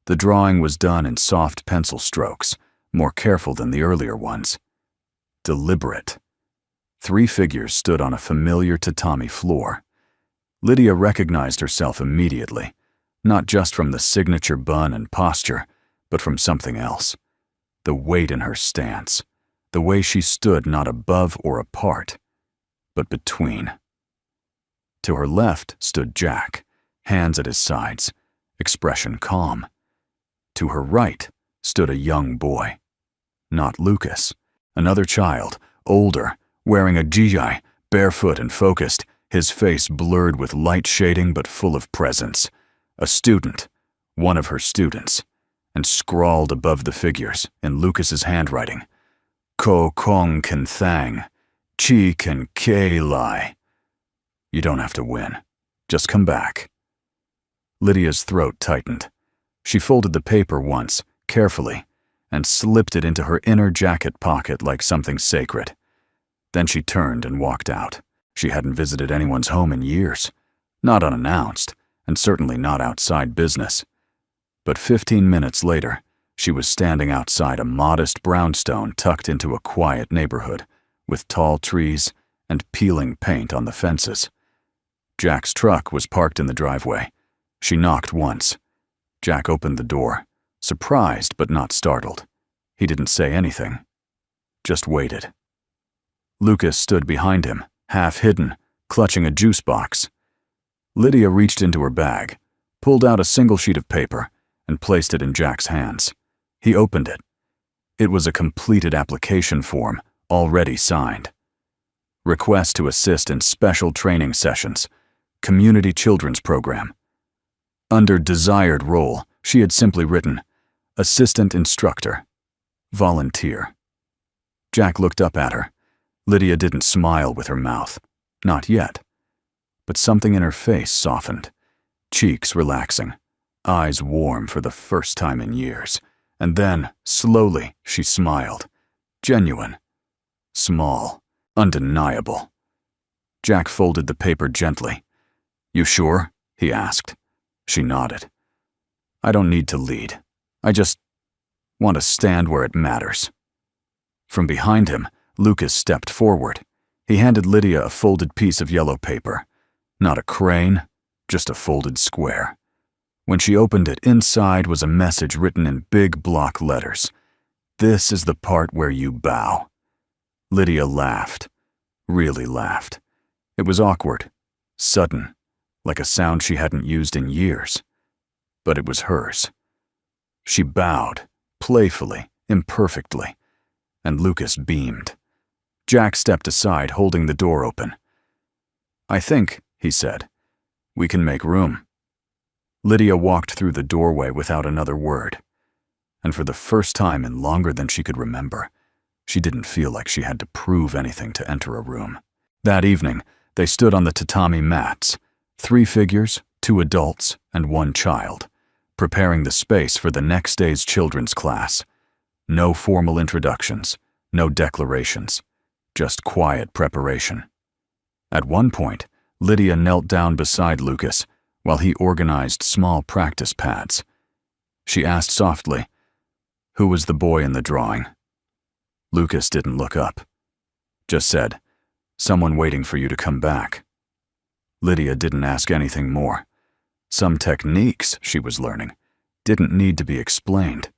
The drawing was done in soft pencil strokes, more careful than the earlier ones. Deliberate. 3 figures stood on a familiar tatami floor. Lydia recognized herself immediately, not just from the signature bun and posture, but from something else. The weight in her stance, the way she stood not above or apart, but between. To her left stood Jack, hands at his sides, expression calm. To her right stood a young boy. Not Lucas. Another child, older, wearing a jijai, barefoot and focused, his face blurred with light shading but full of presence. A student, one of her students, and scrawled above the figures in Lucas's handwriting, Ko Kong Kan Thang, Chi Kan Kei Lai. You don't have to win. Just come back. Lydia's throat tightened. She folded the paper once, carefully, and slipped it into her inner jacket pocket like something sacred. Then she turned and walked out. She hadn't visited anyone's home in years, not unannounced, and certainly not outside business. But 15 minutes later, she was standing outside a modest brownstone tucked into a quiet neighborhood, with tall trees and peeling paint on the fences. Jack's truck was parked in the driveway. She knocked once. Jack opened the door, surprised but not startled. He didn't say anything, just waited. Lucas stood behind him, half hidden, clutching a juice box. Lydia reached into her bag, pulled out a single sheet of paper, and placed it in Jack's hands. He opened it. It was a completed application form, already signed. Request to assist in special training sessions, community children's program. Under desired role, she had simply written, assistant instructor, volunteer. Jack looked up at her. Lydia didn't smile with her mouth, not yet. But something in her face softened, cheeks relaxing, eyes warm for the first time in years. And then, slowly, she smiled. Genuine. Small. Undeniable. Jack folded the paper gently. You sure? He asked. She nodded. I don't need to lead. I just want to stand where it matters. From behind him, Lucas stepped forward. He handed Lydia a folded piece of yellow paper. Not a crane, just a folded square. When she opened it, inside was a message written in big block letters. This is the part where you bow. Lydia laughed. Really laughed. It was awkward, sudden, like a sound she hadn't used in years. But it was hers. She bowed, playfully, imperfectly, and Lucas beamed. Jack stepped aside, holding the door open. I think, he said, we can make room. Lydia walked through the doorway without another word. And for the first time in longer than she could remember, she didn't feel like she had to prove anything to enter a room. That evening, they stood on the tatami mats, 3 figures, 2 adults, and 1 child, preparing the space for the next day's children's class. No formal introductions, no declarations, just quiet preparation. At one point, Lydia knelt down beside Lucas while he organized small practice pads. She asked softly, "Who was the boy in the drawing?" Lucas didn't look up, just said, "Someone waiting for you to come back." Lydia didn't ask anything more. Some techniques she was learning didn't need to be explained.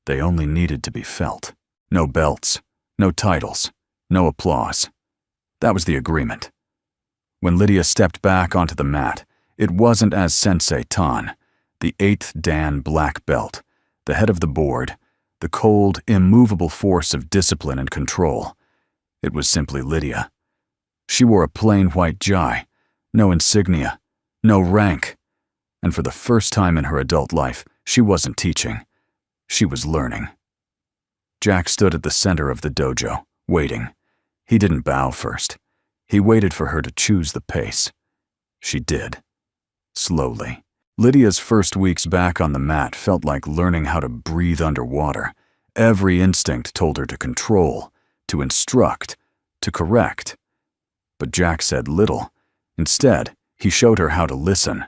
They only needed to be felt. No belts, no titles, no applause. That was the agreement. When Lydia stepped back onto the mat, it wasn't as Sensei Tan, the 8th Dan black belt, the head of the board, the cold, immovable force of discipline and control. It was simply Lydia. She wore a plain white jai, no insignia, no rank, and for the first time in her adult life, she wasn't teaching. She was learning. Jack stood at the center of the dojo, waiting. He didn't bow first. He waited for her to choose the pace. She did. Slowly. Lydia's first weeks back on the mat felt like learning how to breathe underwater. Every instinct told her to control, to instruct, to correct. But Jack said little. Instead, he showed her how to listen,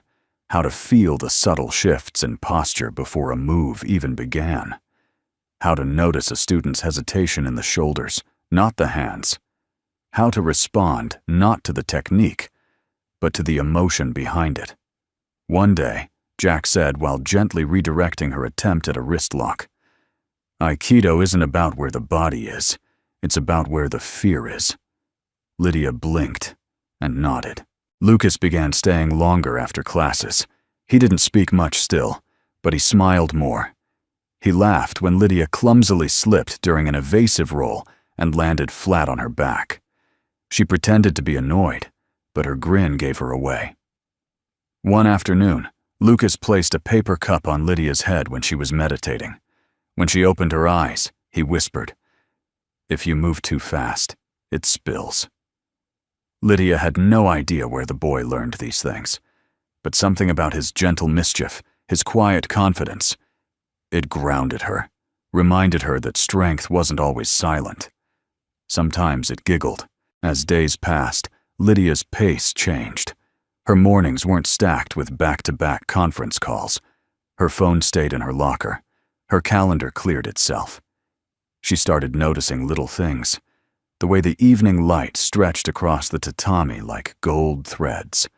how to feel the subtle shifts in posture before a move even began, how to notice a student's hesitation in the shoulders, not the hands, how to respond not to the technique, but to the emotion behind it. One day, Jack said while gently redirecting her attempt at a wrist lock, "Aikido isn't about where the body is, it's about where the fear is." Lydia blinked and nodded. Lucas began staying longer after classes. He didn't speak much still, but he smiled more. He laughed when Lydia clumsily slipped during an evasive roll and landed flat on her back. She pretended to be annoyed, but her grin gave her away. One afternoon, Lucas placed a paper cup on Lydia's head when she was meditating. When she opened her eyes, he whispered, "If you move too fast, it spills." Lydia had no idea where the boy learned these things, but something about his gentle mischief, his quiet confidence, it grounded her, reminded her that strength wasn't always silent. Sometimes it giggled. As days passed, Lydia's pace changed. Her mornings weren't stacked with back-to-back conference calls. Her phone stayed in her locker. Her calendar cleared itself. She started noticing little things. The way the evening light stretched across the tatami like gold threads.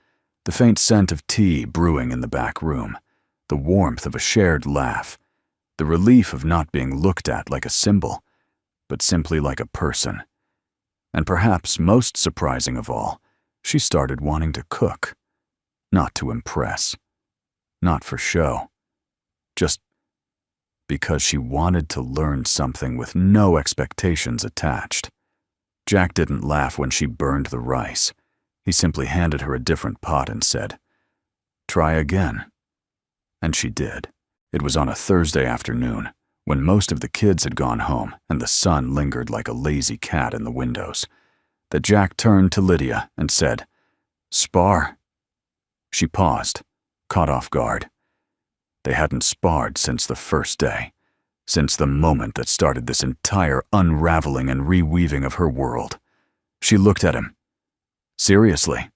The faint scent of tea brewing in the back room. The warmth of a shared laugh. The relief of not being looked at like a symbol, but simply like a person. And perhaps most surprising of all, she started wanting to cook. Not to impress. Not for show. Just because she wanted to learn something with no expectations attached. Jack didn't laugh when she burned the rice. He simply handed her a different pot and said, "Try again." And she did. It was on a Thursday afternoon, when most of the kids had gone home and the sun lingered like a lazy cat in the windows, that Jack turned to Lydia and said, "Spar." She paused, caught off guard. They hadn't sparred since the first day, since the moment that started this entire unraveling and reweaving of her world. She looked at him. "Seriously?"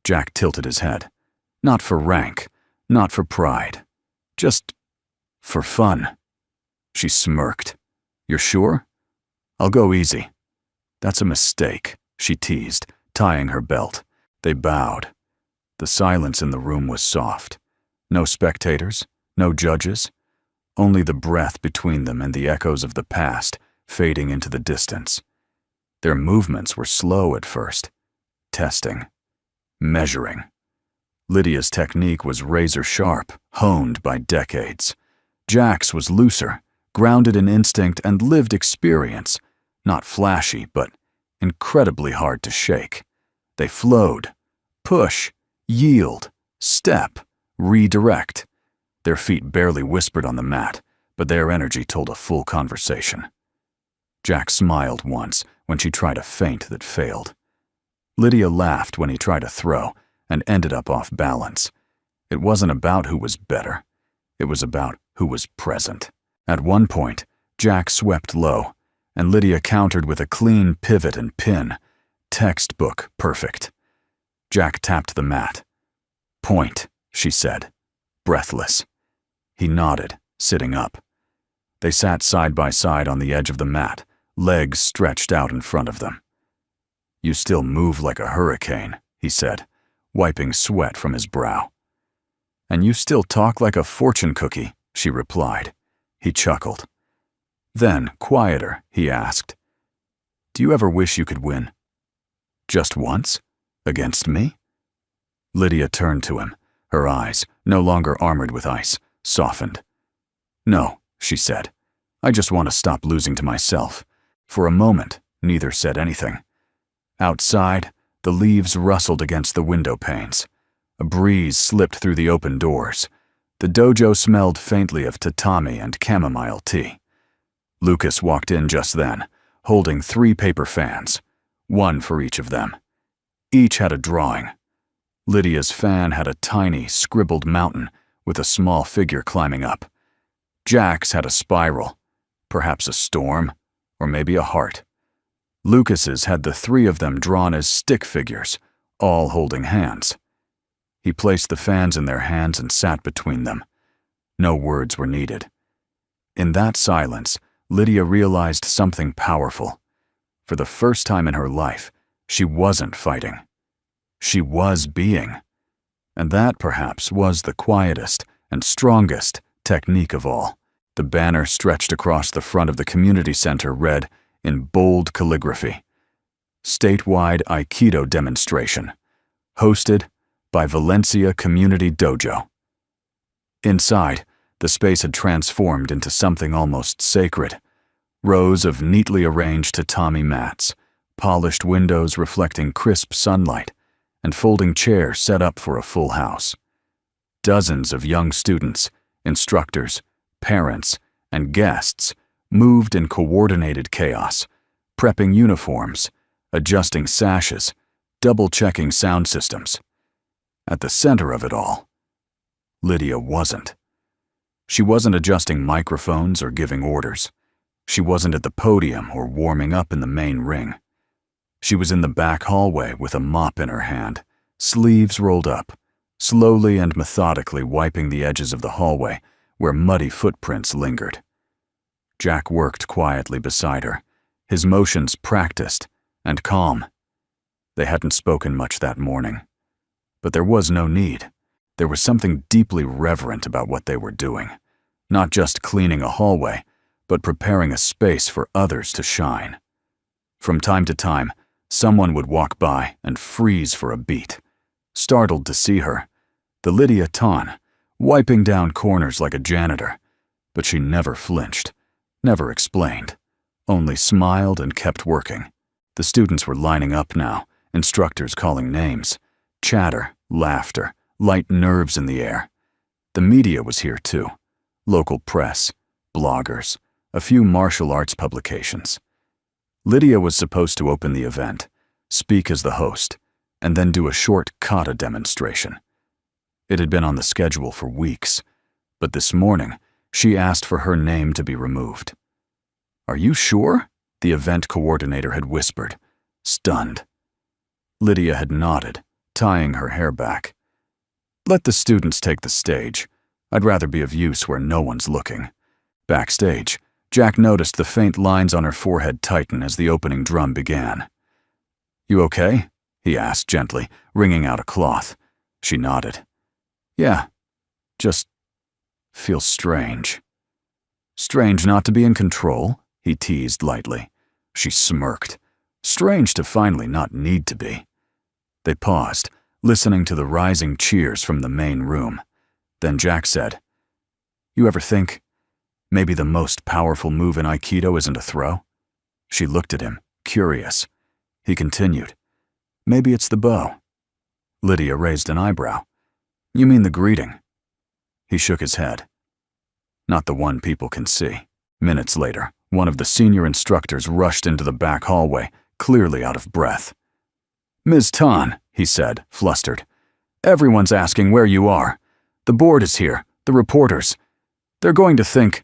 Jack tilted his head. "Not for rank, not for pride. Just for fun." She smirked. "You're sure? I'll go easy." "That's a mistake," she teased, tying her belt. They bowed. The silence in the room was soft. No spectators, no judges, only the breath between them and the echoes of the past fading into the distance. Their movements were slow at first, testing, measuring. Lydia's technique was razor-sharp, honed by decades. Jack's was looser, grounded in instinct and lived experience, not flashy, but incredibly hard to shake. They flowed, push, yield, step, redirect. Their feet barely whispered on the mat, but their energy told a full conversation. Jack smiled once when she tried a feint that failed. Lydia laughed when he tried a throw and ended up off balance. It wasn't about who was better. It was about who was present. At one point, Jack swept low, and Lydia countered with a clean pivot and pin. Textbook perfect. Jack tapped the mat. "Point," she said, breathless. He nodded, sitting up. They sat side by side on the edge of the mat, legs stretched out in front of them. "You still move like a hurricane," he said, wiping sweat from his brow. "And you still talk like a fortune cookie," she replied. He chuckled. Then, quieter, he asked, "Do you ever wish you could win? Just once? Against me?" Lydia turned to him, her eyes, no longer armored with ice, softened. "No," she said. "I just want to stop losing to myself." For a moment, neither said anything. Outside, the leaves rustled against the window panes. A breeze slipped through the open doors. The dojo smelled faintly of tatami and chamomile tea. Lucas walked in just then, holding 3 paper fans, one for each of them. Each had a drawing. Lydia's fan had a tiny, scribbled mountain with a small figure climbing up. Jack's had a spiral, perhaps a storm, or maybe a heart. Lucas's had the 3 of them drawn as stick figures, all holding hands. He placed the fans in their hands and sat between them. No words were needed. In that silence, Lydia realized something powerful. For the first time in her life, she wasn't fighting. She was being. And that, perhaps, was the quietest and strongest technique of all. The banner stretched across the front of the community center read, in bold calligraphy, "Statewide Aikido Demonstration, hosted by Valencia Community Dojo." Inside, the space had transformed into something almost sacred. Rows of neatly arranged tatami mats, polished windows reflecting crisp sunlight, and folding chairs set up for a full house. Dozens of young students, instructors, parents, and guests moved in coordinated chaos, prepping uniforms, adjusting sashes, double-checking sound systems. At the center of it all, Lydia wasn't. She wasn't adjusting microphones or giving orders. She wasn't at the podium or warming up in the main ring. She was in the back hallway with a mop in her hand, sleeves rolled up, slowly and methodically wiping the edges of the hallway where muddy footprints lingered. Jack worked quietly beside her, his motions practiced and calm. They hadn't spoken much that morning. But there was no need. There was something deeply reverent about what they were doing. Not just cleaning a hallway, but preparing a space for others to shine. From time to time, someone would walk by and freeze for a beat, startled to see her, the Lydia Ton, wiping down corners like a janitor. But she never flinched, never explained, only smiled and kept working. The students were lining up now, instructors calling names, chatter, laughter, light nerves in the air. The media was here too, local press, bloggers, a few martial arts publications. Lydia was supposed to open the event, speak as the host, and then do a short kata demonstration. It had been on the schedule for weeks, but this morning she asked for her name to be removed. "Are you sure?" the event coordinator had whispered, stunned. Lydia had nodded, tying her hair back. "Let the students take the stage. I'd rather be of use where no one's looking." Backstage, Jack noticed the faint lines on her forehead tighten as the opening drum began. "You okay?" he asked gently, wringing out a cloth. She nodded. "Yeah, just feels strange." "Strange not to be in control?" he teased lightly. She smirked. Strange to finally not need to be. They paused, listening to the rising cheers from the main room. Then Jack said, "You ever think maybe the most powerful move in Aikido isn't a throw?" She looked at him, curious. He continued, "Maybe it's the bow." Lydia raised an eyebrow. "You mean the greeting?" He shook his head. "Not the one people can see." Minutes later, one of the senior instructors rushed into the back hallway, clearly out of breath. "Ms. Tan," he said, flustered. "Everyone's asking where you are. The board is here, the reporters. They're going to think—"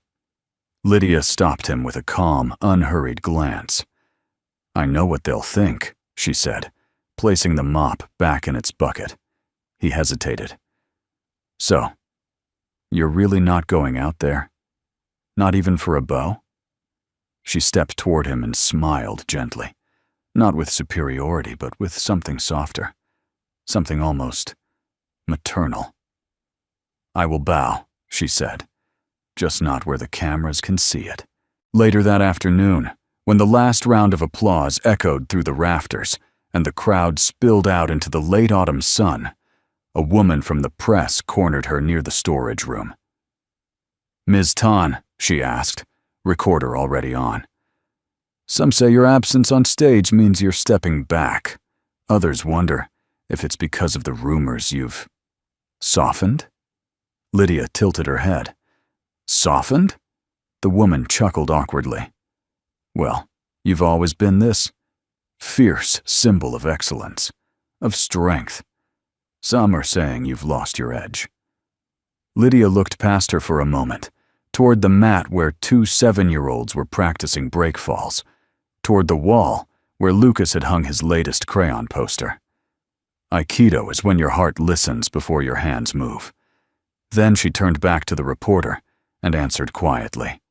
Lydia stopped him with a calm, unhurried glance. "I know what they'll think," she said, placing the mop back in its bucket. He hesitated. "So, you're really not going out there? Not even for a bow?" She stepped toward him and smiled gently. Not with superiority, but with something softer. Something almost maternal. "I will bow," she said. "Just not where the cameras can see it." Later that afternoon, when the last round of applause echoed through the rafters and the crowd spilled out into the late autumn sun, a woman from the press cornered her near the storage room. "Ms. Tan," she asked, recorder already on. "Some say your absence on stage means you're stepping back. Others wonder if it's because of the rumors you've softened." Lydia tilted her head. "Softened?" The woman chuckled awkwardly. "Well, you've always been this fierce symbol of excellence, of strength. Some are saying you've lost your edge." Lydia looked past her for a moment, toward the mat where 2 7-year-olds were practicing break falls, toward the wall where Lucas had hung his latest crayon poster. Aikido is when your heart listens before your hands move. Then she turned back to the reporter and answered quietly,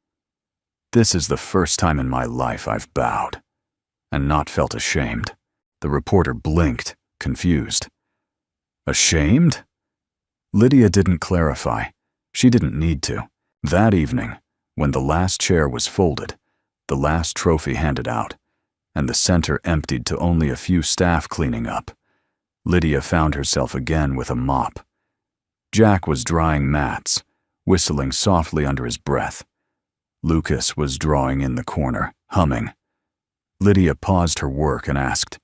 "This is the first time in my life I've bowed, and not felt ashamed." The reporter blinked, confused. "Ashamed?" Lydia didn't clarify. She didn't need to. That evening, when the last chair was folded, the last trophy handed out, and the center emptied to only a few staff cleaning up, Lydia found herself again with a mop. Jack was drying mats, whistling softly under his breath. Lucas was drawing in the corner, humming. Lydia paused her work and asked,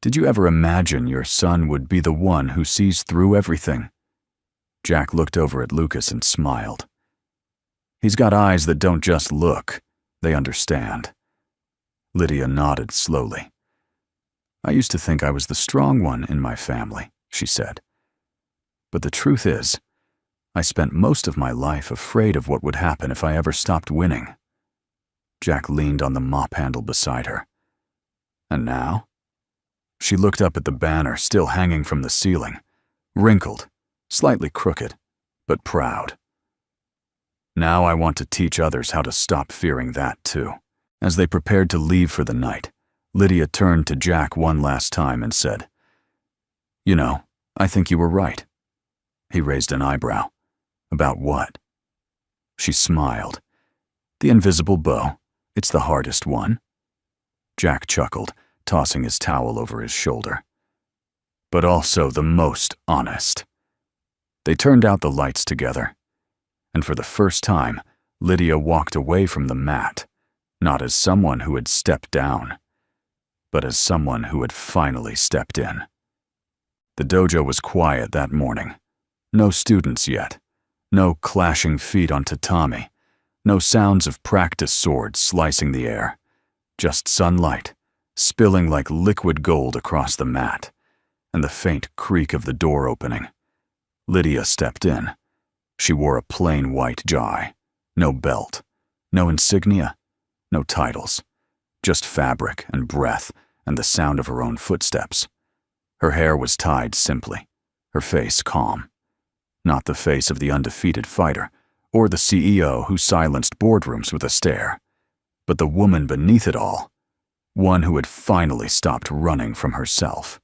"Did you ever imagine your son would be the one who sees through everything?" Jack looked over at Lucas and smiled. "He's got eyes that don't just look, they understand." Lydia nodded slowly. "I used to think I was the strong one in my family," she said. But the truth is, I spent most of my life afraid of what would happen if I ever stopped winning. Jack leaned on the mop handle beside her. And now? She looked up at the banner still hanging from the ceiling, wrinkled, slightly crooked, but proud. Now I want to teach others how to stop fearing that too. As they prepared to leave for the night, Lydia turned to Jack one last time and said, "You know, I think you were right." He raised an eyebrow. "About what?" She smiled. "The invisible bow. It's the hardest one." Jack chuckled, tossing his towel over his shoulder. "But also the most honest." They turned out the lights together, and for the first time, Lydia walked away from the mat, not as someone who had stepped down, but as someone who had finally stepped in. The dojo was quiet that morning. No students yet. No clashing feet on tatami. No sounds of practice swords slicing the air. Just sunlight, spilling like liquid gold across the mat, and the faint creak of the door opening. Lydia stepped in. She wore a plain white jai. No belt. No insignia. No titles. Just fabric and breath and the sound of her own footsteps. Her hair was tied simply. Her face calm. Not the face of the undefeated fighter, or the CEO who silenced boardrooms with a stare, but the woman beneath it all, one who had finally stopped running from herself.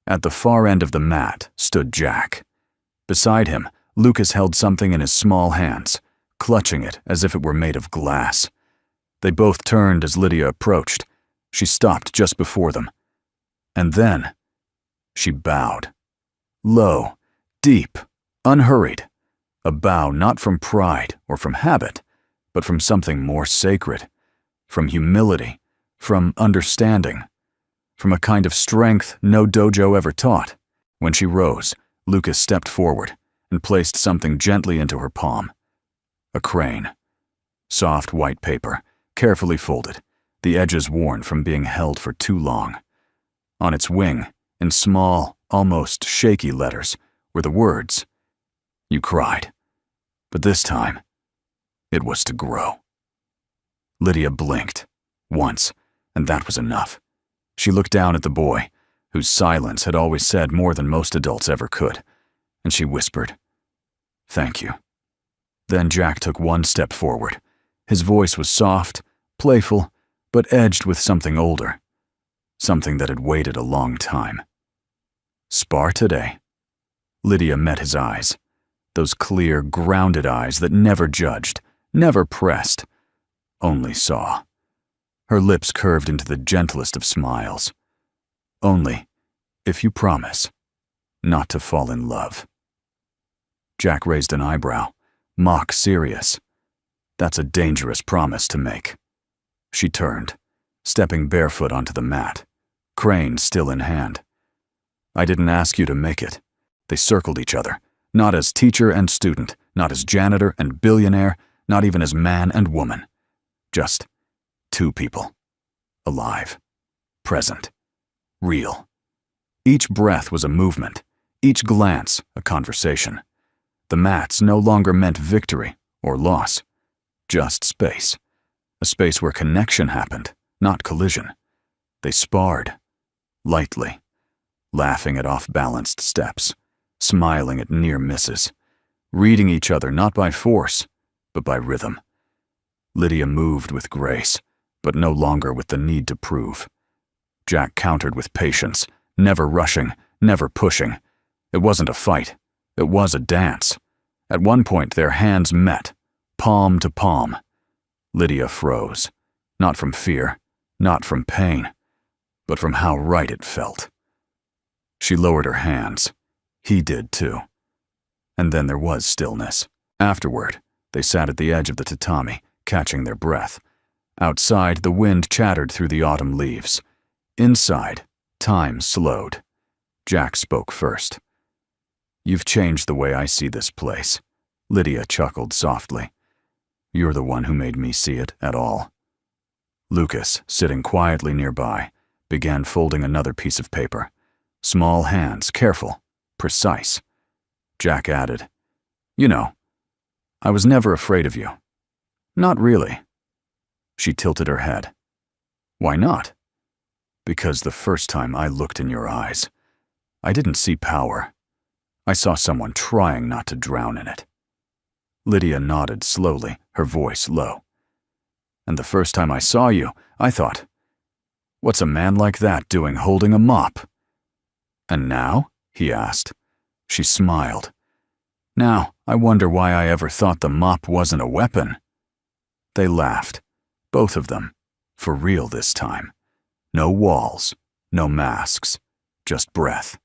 At the far end of the mat stood Jack. Beside him, Lucas held something in his small hands, clutching it as if it were made of glass. They both turned as Lydia approached. She stopped just before them. And then, she bowed. Low, deep, unhurried. A bow not from pride or from habit, but from something more sacred. From humility, from understanding, from a kind of strength no dojo ever taught. When she rose, Lucas stepped forward and placed something gently into her palm. A crane. Soft white paper, carefully folded, the edges worn from being held for too long. On its wing, in small, almost shaky letters, were the words, "You cried, but this time, it was to grow." Lydia blinked, once, and that was enough. She looked down at the boy, whose silence had always said more than most adults ever could, and she whispered, "Thank you." Then Jack took one step forward. His voice was soft, playful, but edged with something older, something that had waited a long time. "Spar today?" Lydia met his eyes, those clear, grounded eyes that never judged, never pressed, only saw. Her lips curved into the gentlest of smiles. "Only, if you promise, not to fall in love." Jack raised an eyebrow, mock serious. "That's a dangerous promise to make." She turned, stepping barefoot onto the mat, crane still in hand. "I didn't ask you to make it." They circled each other, not as teacher and student, not as janitor and billionaire, not even as man and woman. Just two people. Alive. Present. Real. Each breath was a movement, each glance a conversation. The mats no longer meant victory or loss, just space. A space where connection happened, not collision. They sparred, lightly, laughing at off-balanced steps, smiling at near misses, reading each other not by force, but by rhythm. Lydia moved with grace, but no longer with the need to prove. Jack countered with patience, never rushing, never pushing. It wasn't a fight. It was a dance. At one point, their hands met, palm to palm. Lydia froze, not from fear, not from pain, but from how right it felt. She lowered her hands. He did too. And then there was stillness. Afterward, they sat at the edge of the tatami, catching their breath. Outside, the wind chattered through the autumn leaves. Inside, time slowed. Jack spoke first. "You've changed the way I see this place." Lydia chuckled softly. "You're the one who made me see it at all." Lucas, sitting quietly nearby, began folding another piece of paper. Small hands, careful, precise. Jack added, "You know, I was never afraid of you." "Not really." She tilted her head. "Why not?" "Because the first time I looked in your eyes, I didn't see power. I saw someone trying not to drown in it." Lydia nodded slowly, her voice low. "And the first time I saw you, I thought, what's a man like that doing holding a mop?" "And now?" he asked. She smiled. "Now, I wonder why I ever thought the mop wasn't a weapon." They laughed, both of them, for real this time. No walls, no masks, just breath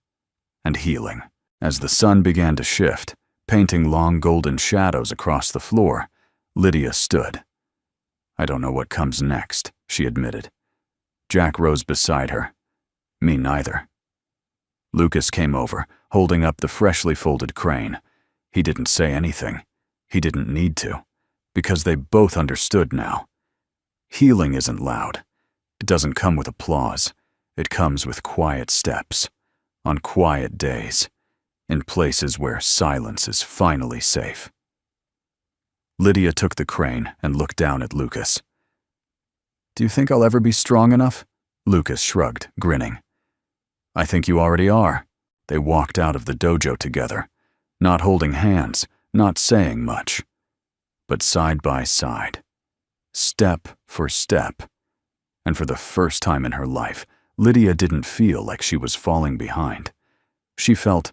and healing. As the sun began to shift, painting long golden shadows across the floor, Lydia stood. "I don't know what comes next," she admitted. Jack rose beside her. "Me neither." Lucas came over, holding up the freshly folded crane. He didn't say anything. He didn't need to, because they both understood now. Healing isn't loud. It doesn't come with applause. It comes with quiet steps, on quiet days, in places where silence is finally safe. Lydia took the crane and looked down at Lucas. "Do you think I'll ever be strong enough?" Lucas shrugged, grinning. "I think you already are." They walked out of the dojo together, not holding hands, not saying much, but side by side, step for step. And for the first time in her life, Lydia didn't feel like she was falling behind. She felt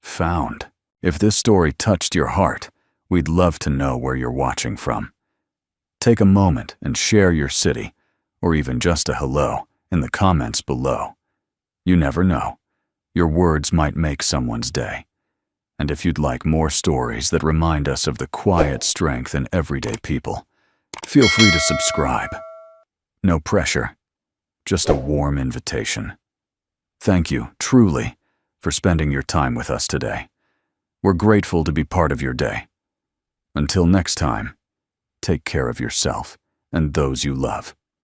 found. If this story touched your heart, we'd love to know where you're watching from. Take a moment and share your city, or even just a hello, in the comments below. You never know. Your words might make someone's day. And if you'd like more stories that remind us of the quiet strength in everyday people, feel free to subscribe. No pressure, just a warm invitation. Thank you, truly, for spending your time with us today. We're grateful to be part of your day. Until next time, take care of yourself and those you love.